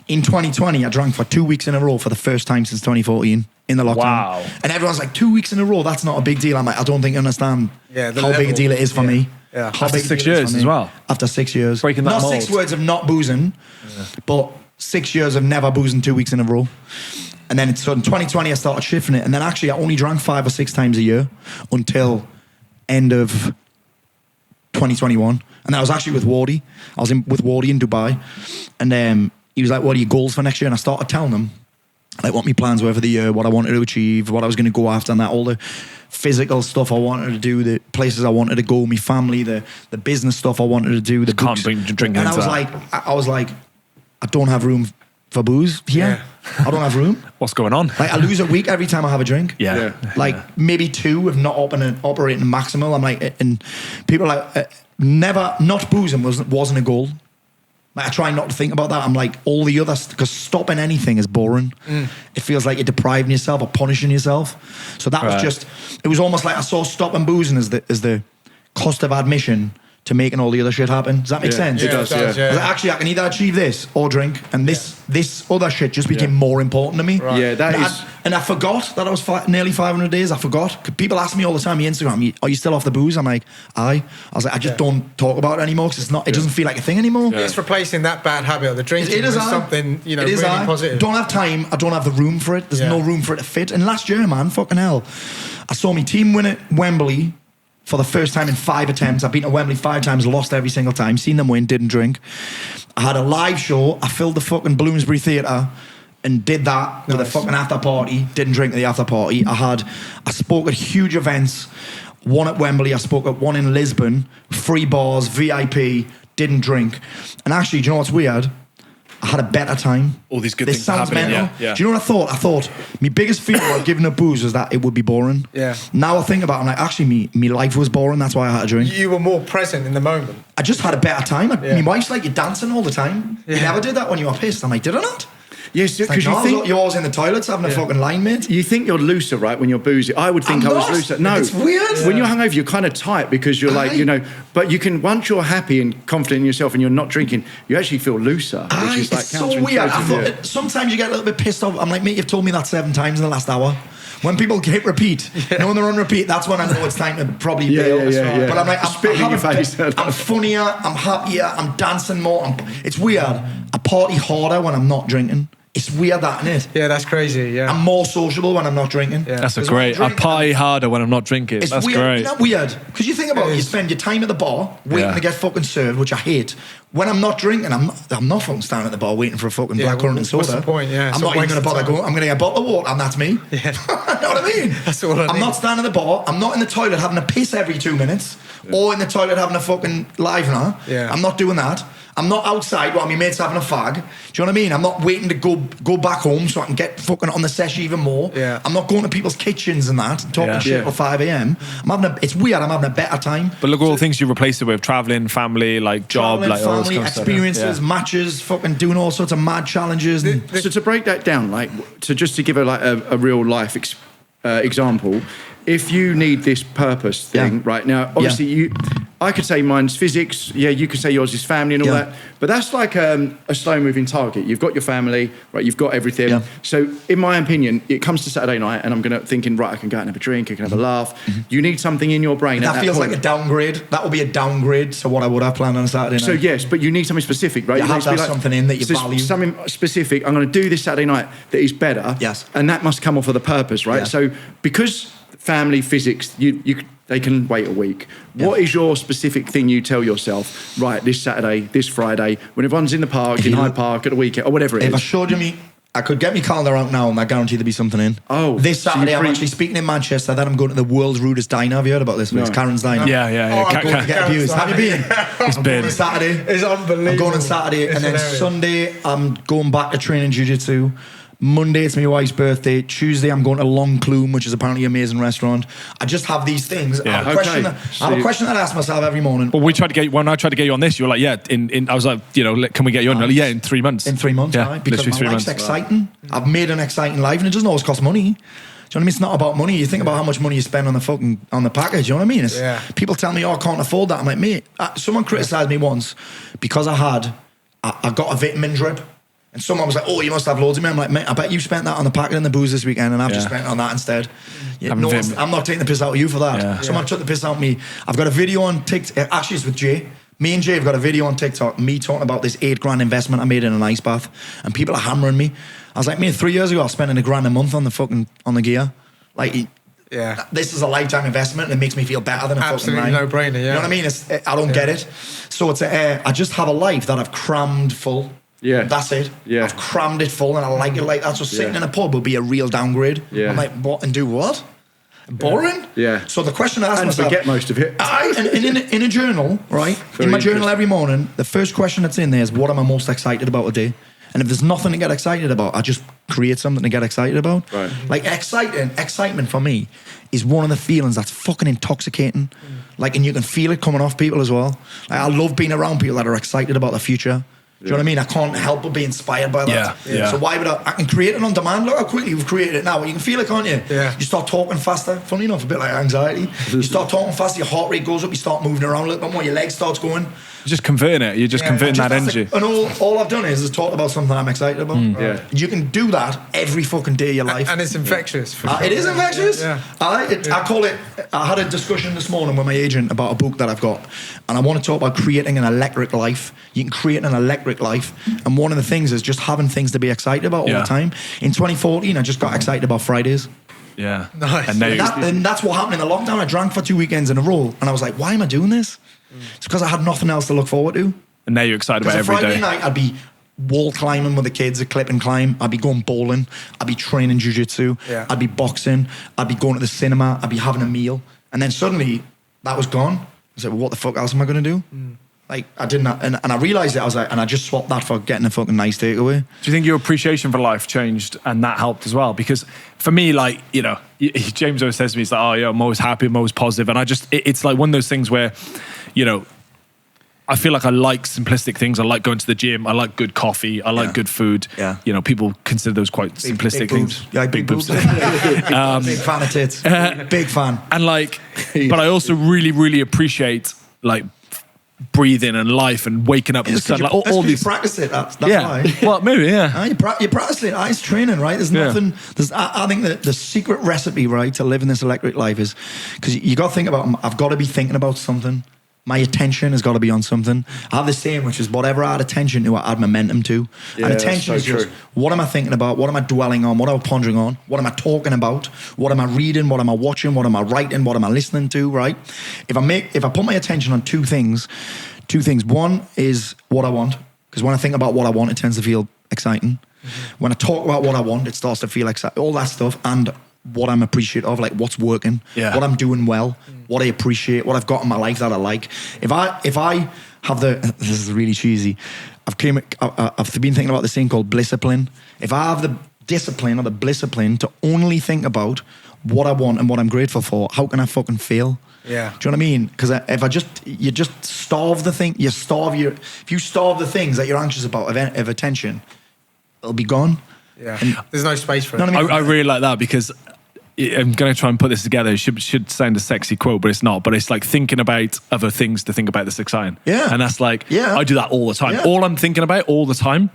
In 2020, I drank for 2 weeks in a row for the first time since 2014 in the lockdown. Wow. And everyone's like, 2 weeks in a row, that's not a big deal. I'm like, I don't think you understand how big a deal it is for me. Yeah. After 6 years as well. After 6 years. Breaking that not mold. 6 words of not boozing, but 6 years of never boozing 2 weeks in a row. And then so in 2020, I started shifting it. And then actually, I only drank 5 or 6 times a year until end of 2021. And I was actually with Wardy. I was with Wardy in Dubai. And he was like, what are your goals for next year? And I started telling him like what my plans were for the year, what I wanted to achieve, what I was going to go after, and that all the physical stuff I wanted to do, the places I wanted to go, my family, the business stuff I wanted to do, the can't bring drinking and into I was like, I don't have room for booze here. I don't have room. What's going on? Like I lose a week every time I have a drink. Yeah. Like maybe 2 if not operating maximal. I'm like, and people are like, never not boozing wasn't a goal. Like I try not to think about that. I'm like all the others, because stopping anything is boring. It feels like you're depriving yourself or punishing yourself. So that was just, it was almost like I saw stopping boozing as the cost of admission to making all the other shit happen. Does that make sense? It does. I was like, actually, I can either achieve this or drink, and this other shit just became more important to me. Right. Yeah, and I forgot that I was nearly 500 days. I forgot. People ask me all the time on Instagram, are you still off the booze? I'm like, aye. I was like, I just don't talk about it anymore because it doesn't feel like a thing anymore. Yeah. It's replacing that bad habit of the drinking with something, really positive. Don't have time. I don't have the room for it. There's no room for it to fit. And last year, man, fucking hell, I saw my team win at Wembley for the first time in 5 attempts. I've been to Wembley 5 times, lost every single time, seen them win, didn't drink. I had a live show. I filled the fucking Bloomsbury Theatre and did that with a fucking after party. Didn't drink at the after party. I spoke at huge events. One at Wembley, I spoke at one in Lisbon, free bars, VIP, didn't drink. And actually, do you know what's weird? I had a better time. All these good things happening. Yeah. Do you know what I thought? I thought my biggest fear about giving up booze was that it would be boring. Yeah. Now I think about it, I'm like, actually, my life was boring. That's why I had a drink. You were more present in the moment. I just had a better time. My wife's like, you're dancing all the time. You never did that when you were pissed. I'm like, did I not? Yes, because you think you're always in the toilets having a fucking line, mate. You think you're looser, right? When you're boozy, I would think I was looser. No, it's weird. When you're hungover, you're kind of tight because you're like, But you can, once you're happy and confident in yourself, and you're not drinking, you actually feel looser, which is like it's so weird. I thought sometimes you get a little bit pissed off. I'm like, mate, you've told me that 7 times in the last hour. When people hit repeat, when they're on repeat, that's when I know it's time to probably bail. But I'm like, I'm funnier, I'm happier, I'm dancing more. It's weird. I party harder when I'm not drinking. It's weird, that, isn't it? Yeah, that's crazy. Yeah, I'm more sociable when I'm not drinking. Yeah. That's great. I party harder when I'm not drinking. It's that's weird. great. Isn't that weird? Because you think about it, you spend your time at the bar waiting to get fucking served, which I hate. When I'm not drinking, I'm not fucking standing at the bar waiting for a fucking blackcurrant and soda. What's the point? Yeah, I'm not even going to bother going. I'm going to get a bottle of water, and that's me. Yeah. You know what I mean? That's all I need. I'm not standing at the bar. I'm not in the toilet having a piss every 2 minutes, or in the toilet having a fucking livener. Yeah. I'm not doing that. I'm not outside while my mate's having a fag. Do you know what I mean? I'm not waiting to go back home so I can get fucking on the sesh even more. Yeah. I'm not going to people's kitchens and that, talking shit till 5 a.m. It's weird. I'm having a better time. But look at all the things you replace it with: traveling, family, like job, like all this kind of experiences, matches, fucking doing all sorts of mad challenges. So to break that down, like to give a real life example, if you need this purpose thing right now, obviously I could say mine's physics. Yeah, you could say yours is family and all that. But that's like a slow-moving target. You've got your family, right? You've got everything. Yeah. So, in my opinion, it comes to Saturday night, and I'm thinking, right, I can go out and have a drink, I can have a laugh. You need something in your brain. That feels like a downgrade. That would be a downgrade to what I would have planned on a Saturday night. So yes, but you need something specific, right? You have to have something in that you value. Something specific. I'm going to do this Saturday night that is better. Yes. And that must come off of the purpose, right? Yeah. So because family, physics, they can wait a week. Yeah. What is your specific thing you tell yourself, right, this Saturday, this Friday, when everyone's in the park, in Hyde Park, at a weekend, or whatever it is? If I showed you I could get my calendar out now and I guarantee there'd be something in. Oh. This Saturday, I'm actually speaking in Manchester, then I'm going to the world's rudest diner. Have you heard about this? No. It's Karen's Diner. Yeah. I'm going to get abused. Have you been? It's been. On Saturday. It's unbelievable. I'm going on Saturday, and then Sunday, I'm going back to training jiu-jitsu. Monday, it's my wife's birthday. Tuesday, I'm going to Long Clume, which is apparently an amazing restaurant. I just have these things. Yeah. I have a question that I ask myself every morning. Well, when I tried to get you on this, you were like, I was like, can we get you on? Like, in 3 months. In 3 months, right? Because my life's exciting. Right. I've made an exciting life, and it doesn't always cost money. Do you know what I mean? It's not about money. You think about how much money you spend on the package. You know what I mean? People tell me, I can't afford that. I'm like, mate, someone criticised me once because I got a vitamin drip. And someone was like, "Oh, you must have loads of me." I'm like, "Mate, I bet you spent that on the packet and the booze this weekend, and I've just spent it on that instead." Yeah, no, I'm not taking the piss out of you for that. Yeah. Someone took the piss out of me. I've got a video on TikTok. Actually, it's with Jay. Me and Jay have got a video on TikTok, me talking about this $8,000 investment I made in an ice bath, and people are hammering me. I was like, mate, 3 years ago, I was spending $1,000 a month on the gear. Like, this is a lifetime investment, and it makes me feel better than a absolutely fucking no-brainer. Yeah, you know what I mean? I don't get it. So it's I just have a life that I've crammed full. Yeah, that's it. Yeah, I've crammed it full, and I like it like that. So sitting in a pub will be a real downgrade. Yeah, I'm like, what and do what? Boring. Yeah. So the question I asked myself, forget most of it. In a journal, right? Very in my journal every morning, the first question that's in there is, what am I most excited about today? And if there's nothing to get excited about, I just create something to get excited about. Right. Like excitement for me is one of the feelings that's fucking intoxicating. Like, and you can feel it coming off people as well. Like, I love being around people that are excited about the future. Do you know what I mean? I can't help but be inspired by that. Yeah. So why would I can create it on demand? Look how quickly we've created it now. You can feel it, can't you? Yeah. You start talking faster. Funny enough, a bit like anxiety. You start talking faster, your heart rate goes up, you start moving around a little bit more, your leg starts going. You're just converting it. You're just converting that energy. And all I've done is talk about something I'm excited about. Yeah. You can do that every fucking day of your life. And it's infectious. It is infectious. Yeah. I call it, I had a discussion this morning with my agent about a book that I've got, and I want to talk about creating an electric life. You can create an electric life, and one of the things is just having things to be excited about all the time. In 2014, I just got excited about Fridays. Yeah. Nice. And that's what happened in the lockdown. I drank for 2 weekends in a row, and I was like, why am I doing this? It's because I had nothing else to look forward to. And now you're excited about every day. Friday night, I'd be wall climbing with the kids, a clip and climb. I'd be going bowling. I'd be training jiu-jitsu. Yeah. I'd be boxing. I'd be going to the cinema. I'd be having a meal. And then suddenly, that was gone. I said, well, what the fuck else am I going to do? Like, I didn't, and I realised it. I was like, and I just swapped that for getting a fucking nice takeaway. Do you think your appreciation for life changed and that helped as well? Because for me, like, you know, James always says to me, he's like, oh, yeah, I'm always happy, I'm always positive. And I just, it's like one of those things where, you know, I feel like I like simplistic things. I like going to the gym. I like good coffee. I like good food. Yeah. You know, people consider those quite simplistic things. Yeah, big boobs. Big fan of tits. Big fan. And like, but I also really, really appreciate like breathing and life and waking up in the sun. Like all these. You practice it. That's why. Well, maybe, yeah. You practice it. It's training, right? There's nothing. I think that the secret recipe, right, to living this electric life is because you got to think about. I've got to be thinking about something. My attention has got to be on something. I have this saying, which is whatever I add attention to, I add momentum to. Yeah, and attention is just, what am I thinking about? What am I dwelling on? What am I pondering on? What am I talking about? What am I reading? What am I watching? What am I writing? What am I listening to, right? If I put my attention on two things. One is what I want, because when I think about what I want, it tends to feel exciting. When I talk about what I want, it starts to feel exciting. All that stuff, and what I'm appreciative of, like what's working, what I'm doing well, what I appreciate, what I've got in my life that I like. If I have this is really cheesy. I've been thinking about this thing called blisscipline. If I have the discipline or the blisscipline to only think about what I want and what I'm grateful for, how can I fucking fail? Yeah. Do you know what I mean? Because you just starve the thing. If you starve the things that you're anxious about of attention, it'll be gone. Yeah. And there's no space for it. You know what I mean? I really like that because I'm going to try and put this together. It should sound a sexy quote, but it's not. But it's like thinking about other things to think about that's exciting. Yeah. And that's like, I do that all the time. Yeah. All I'm thinking about all the time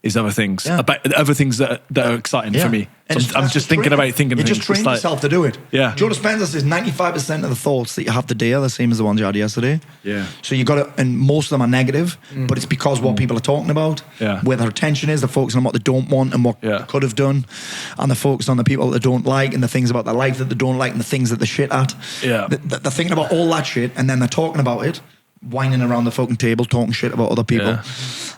is other things. About other things that are exciting for me. So I'm just thinking about thinking you things. You just train yourself to do it. Yeah. Joe Dispenza says 95% of the thoughts that you have today are the same as the ones you had yesterday. Yeah. So you got to, and most of them are negative, but it's because what people are talking about, where their attention is, they're focusing on what they don't want and what they could have done, and they're focused on the people that they don't like and the things about their life that they don't like and the things that they're shit at. Yeah. They're thinking about all that shit and then they're talking about it, whining around the fucking table, talking shit about other people.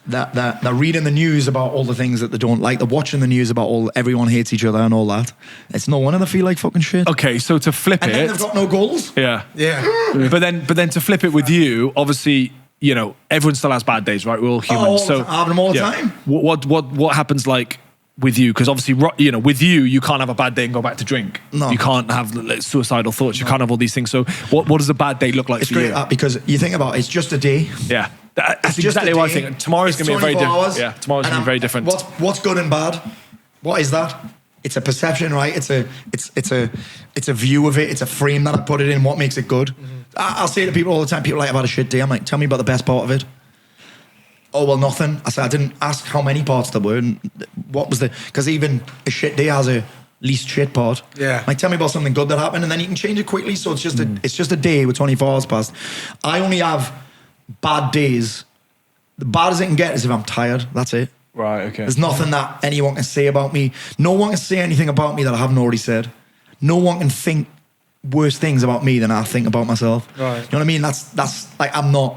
Yeah. They're reading the news about all the things that they don't like. They're watching the news about everyone hates each other and all that. It's no wonder they feel like fucking shit. Okay, so to flip and it, then they've got no goals. Yeah. Yeah. But then to flip it with you, obviously, you know, everyone still has bad days, right? We're all human. I have them all the time. What happens like with you? Because obviously, you know, with you can't have a bad day and go back to drink. No. You can't have suicidal thoughts. You can't have all these things. So what does a bad day look like for you? It's great because you think about it's just a day. Yeah. That's exactly what I think. Tomorrow's going to be very different. Yeah, tomorrow's going to be very different. What's good and bad? What is that? It's a perception, right? It's a view of it. It's a frame that I put it in. What makes it good? I'll say to people all the time, people like, I've had a shit day. I'm like, tell me about the best part of it. oh, well, nothing. I said, I didn't ask how many parts there were and what was because even a shit day has a least shit part. Yeah. Like, tell me about something good that happened and then you can change it quickly. So it's just a day with 24 hours past. I only have bad days. The bad as it can get is if I'm tired. That's it. Right, okay. There's nothing that anyone can say about me. No one can say anything about me that I haven't already said. No one can think worse things about me than I think about myself. Right. You know what I mean? That's like, I'm not...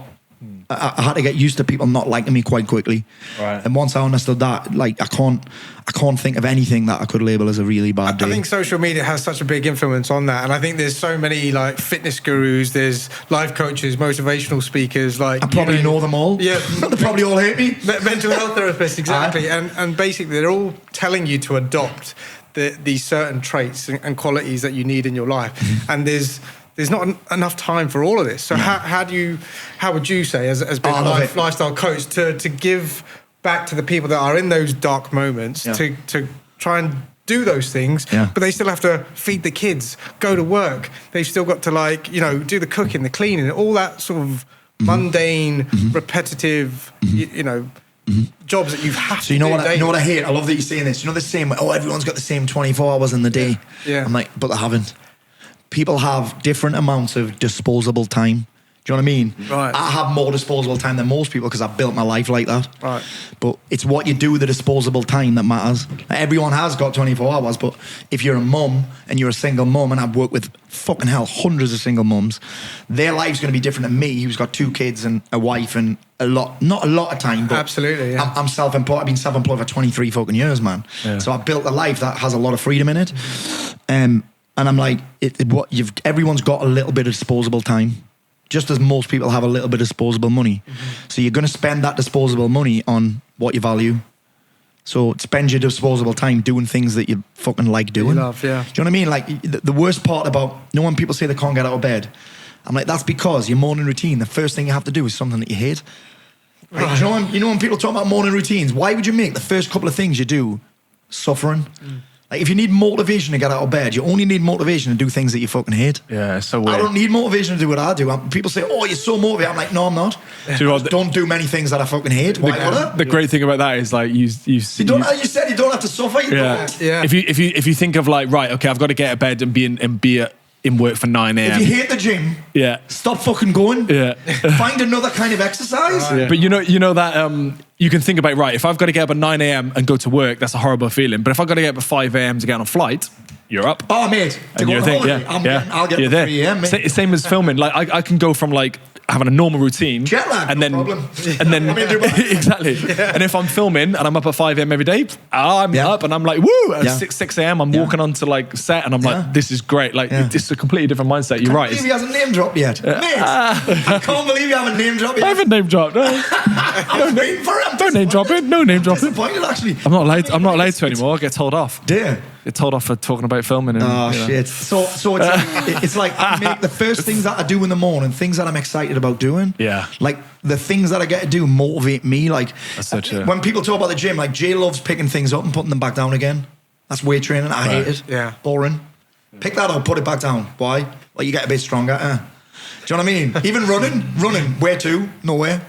I had to get used to people not liking me quite quickly. Right. And once I understood that, like, I can't think of anything that I could label as a really bad day. I think social media has such a big influence on that, and I think there's so many like fitness gurus, there's life coaches, motivational speakers. Like, I probably know them all. Yeah, they probably all hate me. Mental health therapists, exactly, and basically they're all telling you to adopt these certain traits and qualities that you need in your life, and there's not enough time for all of this. So how would you say, as being a lifestyle coach, to give back to the people that are in those dark moments, to try and do those things, but they still have to feed the kids, go to work. They've still got to, like, you know, do the cooking, the cleaning, all that sort of mundane, repetitive, jobs that you have to do. You know what I hate? I love that you're saying this. You know the same, everyone's got the same 24 hours in the day. Yeah. I'm like, but they haven't. People have different amounts of disposable time. Do you know what I mean? Right. I have more disposable time than most people because I've built my life like that. Right. But it's what you do with the disposable time that matters. Everyone has got 24 hours, but if you're a mum and you're a single mum, and I've worked with fucking hell hundreds of single mums, their life's going to be different than me, who's got 2 kids and a wife and not a lot of time, but absolutely, yeah. I'm self-employed. I've been self-employed for 23 fucking years, man. Yeah. So I've built a life that has a lot of freedom in it. And I'm like, everyone's got a little bit of disposable time, just as most people have a little bit of disposable money. So you're going to spend that disposable money on what you value. So spend your disposable time doing things that you fucking like doing. You love, yeah. Do you know what I mean? Like, the worst part about, when people say they can't get out of bed, I'm like, that's because your morning routine, the first thing you have to do is something that you hate. Like, right. You know when people talk about morning routines, why would you make the first couple of things you do suffering? Like, if you need motivation to get out of bed, you only need motivation to do things that you fucking hate. Yeah, it's so weird. I don't need motivation to do what I do. People say, oh, you're so motivated. I'm like, no, I'm not. I don't do many things that I fucking hate. Why would I? The great thing about that is, like, you said you don't have to suffer. You don't. Yeah. If you think of, like, right, okay, I've got to get out of bed and be in work for 9 a.m. If you hate the gym, stop fucking going. Yeah. Find another kind of exercise. Right. Yeah. But you know that you can think about, right, if I've got to get up at 9 a.m. and go to work, that's a horrible feeling. But if I've got to get up at 5 a.m. to get on a flight, you're up. Oh, mate. And you're there. I'll get up at 3 a.m. mate. Same as filming. Like, I can go from, like, having a normal routine, jet lag, and then problem. And then exactly. Yeah. And if I'm filming and I'm up at 5 a.m. every day, I'm up and I'm like, woo! At 6 a.m. I'm walking onto, like, set and I'm like, this is great. Like, it's a completely different mindset. You're right. I can't believe he hasn't name dropped yet, mate. I can't believe you haven't name dropped yet. I haven't name dropped. No. I'm waiting for him. Don't name drop it. No name drop it. Disappointed, actually. I'm not allowed to anymore. I get told off. Dear. Get told off for talking about filming. And, shit. So it's like I make the first things that I do in the morning, things that I'm excited about doing. Yeah. Like, the things that I get to do motivate me. Like, that's so true. When people talk about the gym, like, Jay loves picking things up and putting them back down again. That's weight training. I hate it. Yeah. Boring. Pick that up, put it back down. Why? Well, you get a bit stronger. Do you know what I mean? Even running. Where to? Nowhere.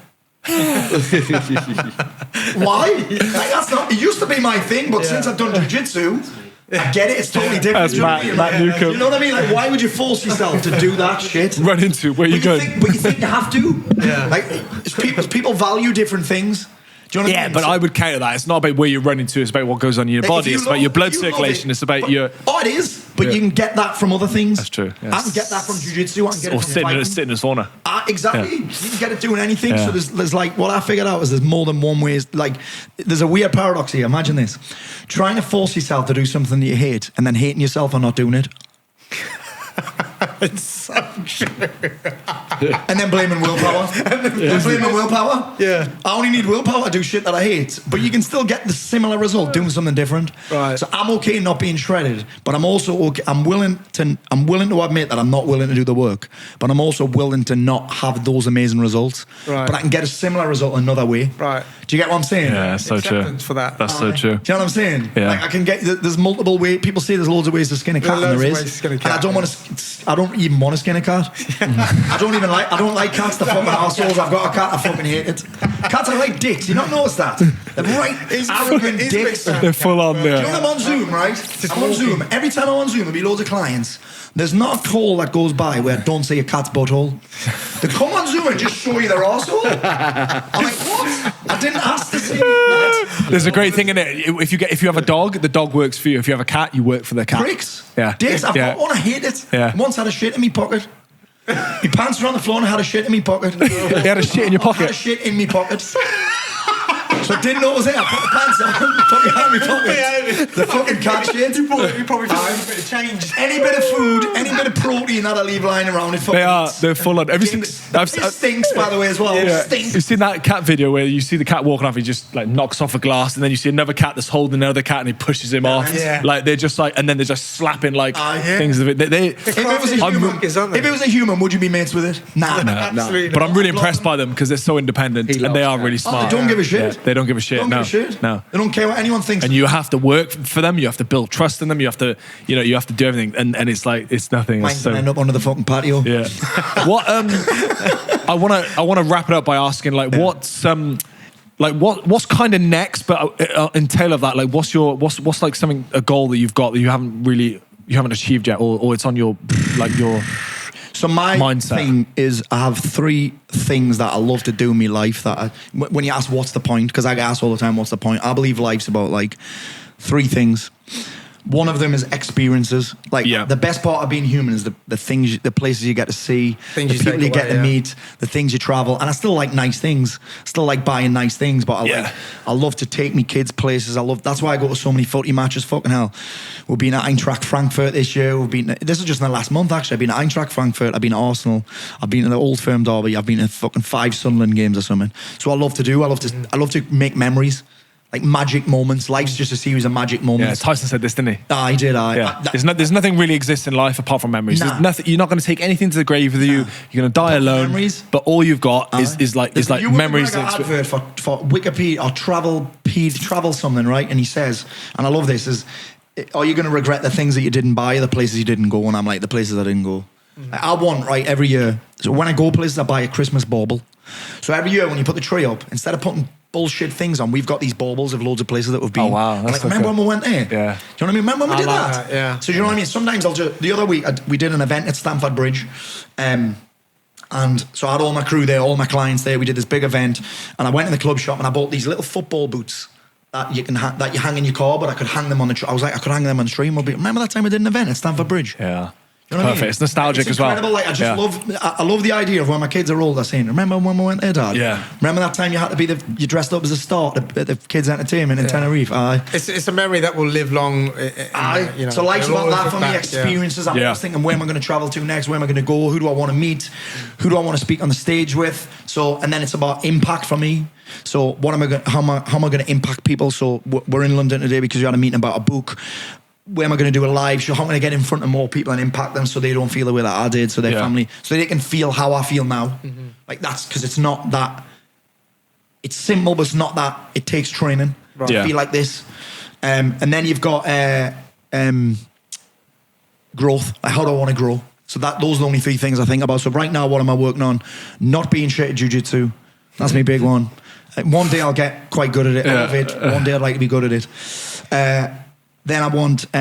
Why? Like, that's not. It used to be my thing, but since I've done jiu-jitsu, I get it. It's totally different. That's Matt Newcomb. You know what I mean? Like, why would you force yourself to do that shit? Run into where you go. But you think you have to? Yeah. Like, people value different things. Do you know what I mean? But I would counter that. It's not about where you're running to. It's about what goes on in your body. It's about your blood circulation. It's about your... Oh, it is. But you can get that from other things. That's true. I can get that from jiu-jitsu. I can get it from sitting in a sauna. Exactly. Yeah. You can get it doing anything. Yeah. So there's like, what I figured out is there's more than one way. Like, there's a weird paradox here. Imagine this. Trying to force yourself to do something that you hate and then hating yourself for not doing it. It's so true. And then blaming willpower. Blaming willpower. Yeah. I only need willpower to do shit that I hate, but you can still get the similar result doing something different. Right. So I'm okay not being shredded, but I'm also okay. I'm willing to admit that I'm not willing to do the work, but I'm also willing to not have those amazing results. Right. But I can get a similar result another way. Right. Do you get what I'm saying? Yeah, that's so true. For that. That's so true. Do you know what I'm saying? Yeah. Like, I can get. There's multiple ways. People say there's loads of ways to skin a cat, and there is. And I don't want to. even want to skin a cat. I don't like cats. They're fucking arseholes. I've got a cat. I fucking hate it. Cats are like dicks. You not notice that? They're right arrogant dicks. They're full on there. You know I'm on Zoom, right? I'm on Zoom. Every time I'm on Zoom, there'll be loads of clients. There's not a call that goes by where I don't see a cat's butthole. They come on Zoom and just show you their arsehole. I'm like, what? I didn't ask to see that. There's a great thing in it. If you have a dog, the dog works for you. If you have a cat, you work for the cat. Pricks. Yeah. Dicks. I've got one. I hate it. Yeah. Once had a shit in my pocket. My pants were on the floor and I had a shit in my pocket. They had a shit in your pocket? I had a shit in my pocket. So I didn't know it was there. I put the pants on, put behind my pocket. The fucking cat shit. You probably found a bit of change. Any bit of food, any bit of protein that I leave lying around, it fucking they're full on. Have you seen? It stinks, by the way, as well. Yeah. It stinks. You've seen that cat video where you see the cat walking off, he just like knocks off a glass, and then you see another cat that's holding another cat, and he pushes him off. Yeah. Like they're just like, and then they're just slapping like things of it. If it was a human, would you be mates with it? Nah. Absolutely. But I'm really impressed by them because they're so independent and they are really smart. They don't give a shit. Yeah, they don't give a shit. No. No. They don't care what anyone thinks. And you have to work for them. You have to build trust in them. You have to, you have to do everything. And it's like it's nothing. Mine's gonna end up under the fucking patio. Yeah. What? I want to wrap it up by asking what's kind of next, but in tail of that, like what's like something, a goal that you've got that you haven't achieved yet, or it's on your So my mindset. thing is, I have 3 things that I love to do in my life. When you ask what's the point, because I get asked all the time, what's the point? I believe life's about 3 things. One of them is experiences. The best part of being human is the things, the places you get to see, the people you get to meet, the things you travel. And I still like nice things. Still like buying nice things, but I love to take me kids places. That's why I go to so many footy matches. Fucking hell. We've been at Eintracht Frankfurt this year. This is just in the last month, actually. I've been at Eintracht Frankfurt. I've been at Arsenal. I've been to the Old Firm Derby. I've been to fucking 5 Sunderland games or something. So I love to make memories. Like magic moments. Life's just a series of magic moments. Yeah, Tyson said this, didn't he? He did. Yeah. There's nothing really exists in life apart from memories. There's nothing. You're not going to take anything to the grave with you. You're going to die alone. Memories. But all you've got is like memories. Like an advert for Wikipedia or travel something, right? And he says, and I love this, is, are you going to regret the things that you didn't buy or the places you didn't go? And I'm like, the places I didn't go. I want, every year. So when I go places, I buy a Christmas bauble. So every year when you put the tree up, instead of putting bullshit things on, we've got these baubles of loads of places that we've been. Oh wow! That's remember when we went there? Yeah. Do you know what I mean? Remember when we did that? Yeah. So you know what I mean? Sometimes the other week we did an event at Stamford Bridge, and so I had all my crew there, all my clients there. We did this big event, and I went in the club shop and I bought these little football boots that you hang in your car, but I could hang them on the tree. I was like, I could hang them on the tree. Remember that time we did an event at Stamford Bridge? Yeah. You know what Perfect. I mean? It's nostalgic as well. Incredible. Like I love the idea of when my kids are older saying, "Remember when we went there, Dad? Yeah. Remember that time you had to be you dressed up as a star at the kids' entertainment in Tenerife?" It's a memory that will live long. So life's about that for me. Experiences. I'm always thinking, where am I going to travel to next? Where am I going to go? Who do I want to meet? Who do I want to speak on the stage with? So, and then it's about impact for me. So, how am I going to impact people? So, we're in London today because we had a meeting about a book. Where am I going to do a live show? How am I going to get in front of more people and impact them so they don't feel the way that I did, so their family, so they can feel how I feel now. Mm-hmm. Like that's because it's not that, it's simple, but it's not that it takes training to feel like this. And then you've got growth. Like how do I want to grow? So those are the only 3 things I think about. So right now, what am I working on? Not being shit at jiu-jitsu. That's my big one. One day I'll get quite good at it. One day I'd like to be good at it. Then I want,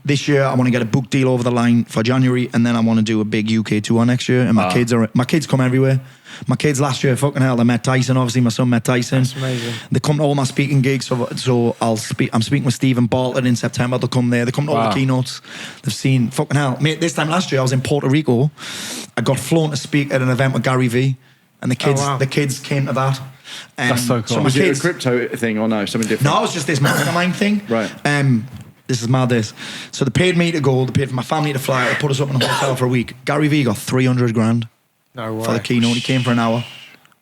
this year, I want to get a book deal over the line for January, and then I want to do a big UK tour next year. And my kids come everywhere. My kids last year, fucking hell, they met Tyson. Obviously, my son met Tyson. That's amazing. They come to all my speaking gigs. So I'm speaking with Stephen Bartlett in September. They'll come there. They come to all the keynotes. They've seen, fucking hell. Mate, this time last year, I was in Puerto Rico. I got flown to speak at an event with Gary Vee. And the kids came to that. That's so cool. So was it a crypto thing or no? Something different? No, it was just this mastermind thing. Right. This is mad this. So they paid me to go, they paid for my family to fly out, they put us up in a hotel for a week. Gary Vee got 300 grand for the keynote. He came for an hour.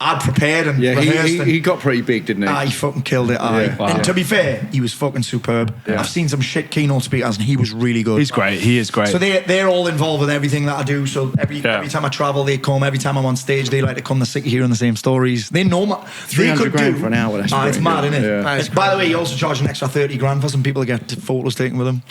I'd prepared and rehearsed. He got pretty big, didn't he? He fucking killed it. And to be fair, he was fucking superb. Yeah. I've seen some shit keynote speakers and he was really good. He's great. He is great. So they're all involved with everything that I do. So every time I travel, they come. Every time I'm on stage, they like to come to sit hearing the same stories. They know 300 grand for an hour. That's it's mad, isn't it? Yeah. By the way, he also charged an extra 30 grand for some people to get photos taken with him.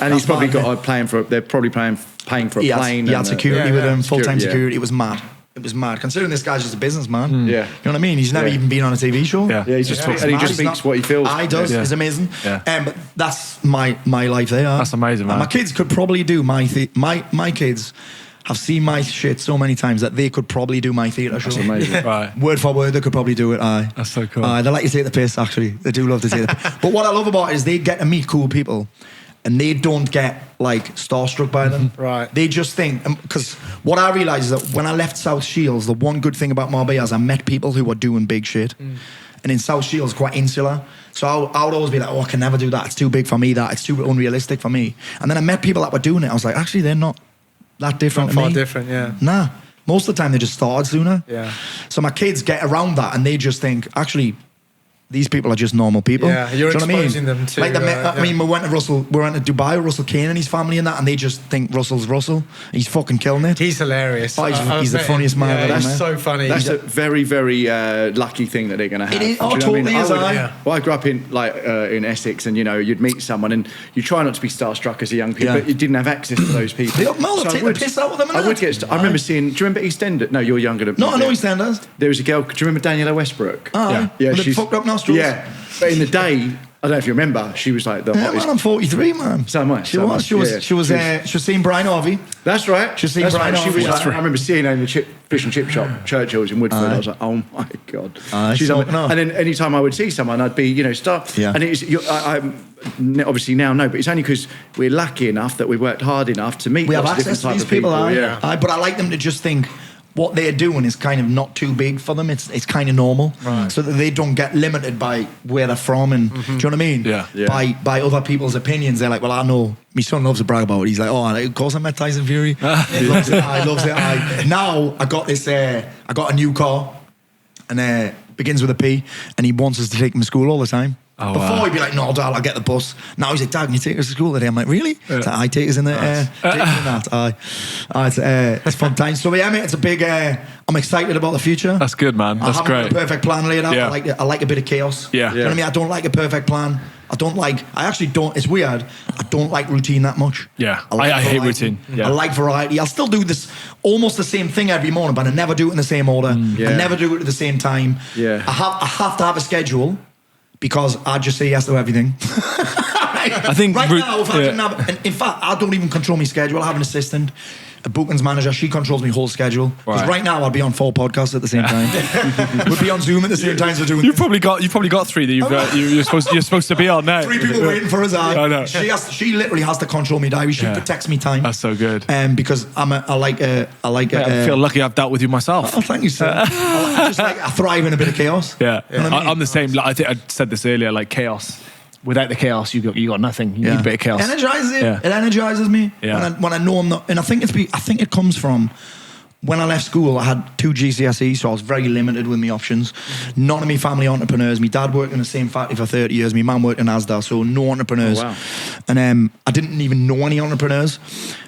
And he's probably got they're probably paying paying for a plane. He had security with him, full-time security. Yeah. It was mad. It was mad. Considering this guy's just a businessman. Yeah. You know what I mean? He's never even been on a TV show. Yeah. He just talks, and he just speaks what he feels. He does. Yeah. It's amazing. Yeah. But that's my life there. That's amazing, man. And my kids could probably do my kids have seen my shit so many times that they could probably do my theatre show. That's amazing. Right. Word for word, they could probably do it. Aye. That's so cool. They like to take the piss, actually. They do love to take the piss. But what I love about it is they get to meet cool people and they don't get like starstruck by them. Right. They just think, because what I realised is that when I left South Shields, the one good thing about Marbella is I met people who were doing big shit. And in South Shields, quite insular. So I would always be like, oh, I can never do that. It's too big for me, that. It's too unrealistic for me. And then I met people that were doing it. I was like, actually, they're not that different Not to me. far different, yeah. Nah. Most of the time, they just started sooner. Yeah. So my kids get around that and they just think, actually, these people are just normal people. Yeah, you're Do you know what exposing them to, Like I mean, we went to Dubai with Russell Kane and his family and that, and they just think Russell's Russell. He's fucking killing it. He's hilarious. Oh, he's the funniest man I've ever That's met. so funny. That's a very, very lucky thing that they're going to have. It is. Do you know what Totally is. Well, I grew up in in Essex, and you'd meet someone, and you try not to be starstruck as a young kid, but you didn't have access to those people. They'll take the piss out of them. I would get. I remember seeing. Do you remember EastEnders? No, you're younger than me. No, I know EastEnders. There was a girl. Do you remember Daniela Westbrook? Yeah. With the fucked up nostrils. Yeah. But in the day, I don't know if you remember, she was like the hottest. Man, I'm 43, man. So am I. She was seeing Brian Harvey. That's right. She was seeing That's Brian right. Harvey. I remember seeing her in the fish and chip shop, Churchill's in Woodford. I was like, oh my God. She's so, and then anytime I would see someone, I'd be, start. Yeah. And it's, I'm obviously now no, but it's only because we're lucky enough that we worked hard enough to meet We have lots of access to different these type of people. Yeah. But I like them to just think what they're doing is kind of not too big for them. It's kind of normal, so that they don't get limited by where they're from. And do you know what I mean? Yeah. By other people's opinions. They're like, well, I know my son loves to brag about it. He's like, oh, of course I met Tyson Fury. He loves it. I loves it. Now I got this. I got a new car, and begins with a P, and he wants us to take him to school all the time. Oh, Before he'd be like, no, Dad, I'll get the bus. Now he's like, Dad, can you take us to school today? I'm like, really? It's like, I take us in the it's fun times. So yeah, mate, it's a big. I'm excited about the future. That's good, man. That's I haven't great. got a perfect plan laid out. Yeah. I like a bit of chaos. Yeah. Do you know what I mean? I don't like a perfect plan. I actually don't. It's weird. I don't like routine that much. Yeah. like I hate variety. routine. Yeah. I like variety. I'll still do this almost the same thing every morning, but I never do it in the same order. I never do it at the same time. Yeah. I have to have a schedule because I just say yes to everything. I think right now, if I didn't have, and in fact, I don't even control my schedule. I have an assistant, a bookings manager. She controls my whole schedule. Because right now, I'd be on 4 podcasts at the same time. We'd be on Zoom at the same time as we're doing. You've probably got 3 that you're supposed to be on now. 3 people waiting for us. I know. She literally has to control me diary. She protects me time. That's so good. Because I feel lucky I've dealt with you myself. Oh, thank you, sir. I thrive in a bit of chaos. Yeah. You know what I mean? I'm the same. Like, I think I said this earlier. Like chaos. Without the chaos, you got nothing. You need a bit of chaos. Energizes it. Yeah. It energizes me. Yeah. When I know I'm not, and I think it comes from when I left school. I had 2 GCSEs, so I was very limited with my options. None of my family entrepreneurs. My dad worked in the same factory for 30 years. My mum worked in Asda, so no entrepreneurs. Oh, wow. And I didn't even know any entrepreneurs.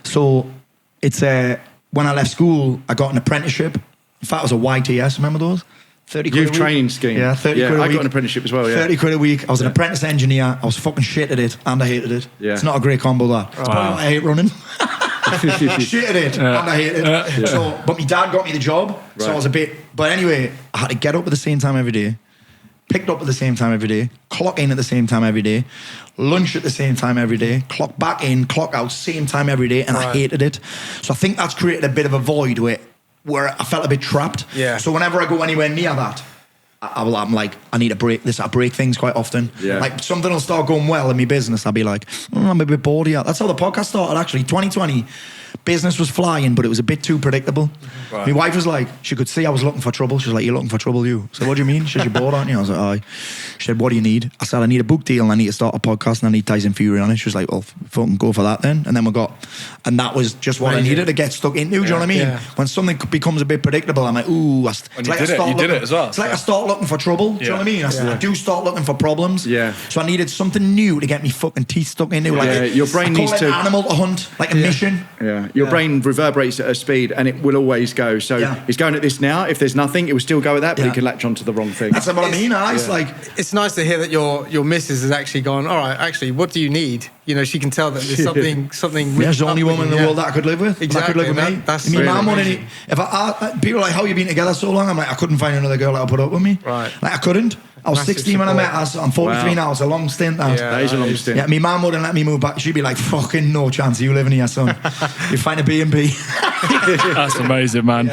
So it's when I left school, I got an apprenticeship. In fact, it was a YTS. Remember those? 30 quid Youth a week. training scheme. Yeah, 30 quid a I week. got an apprenticeship as well, 30 quid a week. I was an apprentice engineer. I was fucking shit at it, and I hated it. Yeah. It's not a great combo, that. It's probably why I hate running. Shit at it, and I hated it. So, but my dad got me the job, so I was a bit... But anyway, I had to get up at the same time every day, picked up at the same time every day, clock in at the same time every day, lunch at the same time every day, clock back in, clock out, same time every day, and I hated it. So I think that's created a bit of a void where I felt a bit trapped. Yeah. So whenever I go anywhere near that, I'm like, I need a break. I break things quite often. Yeah. Like something will start going well in my business. I'll be like, I'm a bit bored here. That's how the podcast started, actually. 2020, business was flying, but it was a bit too predictable. Right. My wife was like, she could see I was looking for trouble. She was like, you're looking for trouble, you? I said, what do you mean? She said, you're bored, aren't you? I was like, aye. She said, what do you need? I said, I need a book deal and I need to start a podcast and I need Tyson Fury on it. She was like, well, fucking go for that then. And then and that was just what I needed to get stuck into. Do you know what I mean? Yeah. When something becomes a bit predictable, I'm like, ooh. You did it as well. It's like I start looking for trouble. Do you know what I mean? I do start looking for problems. Yeah. So I needed something new to get me fucking teeth stuck into. Like your brain needs to... an animal to hunt, like a mission. Yeah. Yeah, your brain reverberates at a speed and it will always go. So it's going at this now. If there's nothing, it will still go at that, but it can latch onto the wrong thing. That's what I mean. It's like, it's nice to hear that your missus has actually gone, all right, actually, what do you need? You know, she can tell that there's something. She's the only woman in the world that I could live with. Exactly. That could live with me. That's I mean, my mum wouldn't. If people are like, how you been together so long? I'm like, I couldn't find another girl that'll put up with me. Right. Like, I couldn't. I was 16 when I met her, so I'm 43 now. It's a long stint. That is a long stint. Yeah, my mum wouldn't let me move back. She'd be like, fucking no chance of you living here, son. You find a B&B. That's amazing, man.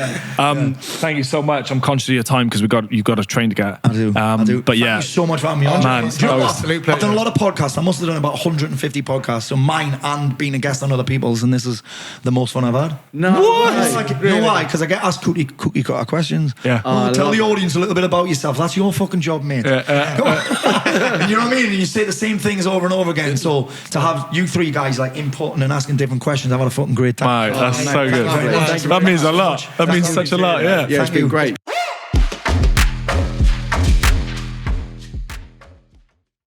Thank you so much. I'm conscious of your time because you've got a train to get. I do. But Thank you so much for having me on. Man, Do you know what? absolute pleasure. I've done a lot of podcasts. I must have done about 150 podcasts. So mine and being a guest on other people's, and this is the most fun I've had. No. What? You know why? Because I get asked cookie cutter questions. Yeah. Tell the audience a little bit about yourself. That's your fucking job, mate. And you know what I mean? And you say the same things over and over again. So to have you three guys like inputting and asking different questions, I've had a fucking great time. Mate, that's so good. That means a lot. That means such a lot. Yeah. Yeah, it's been great.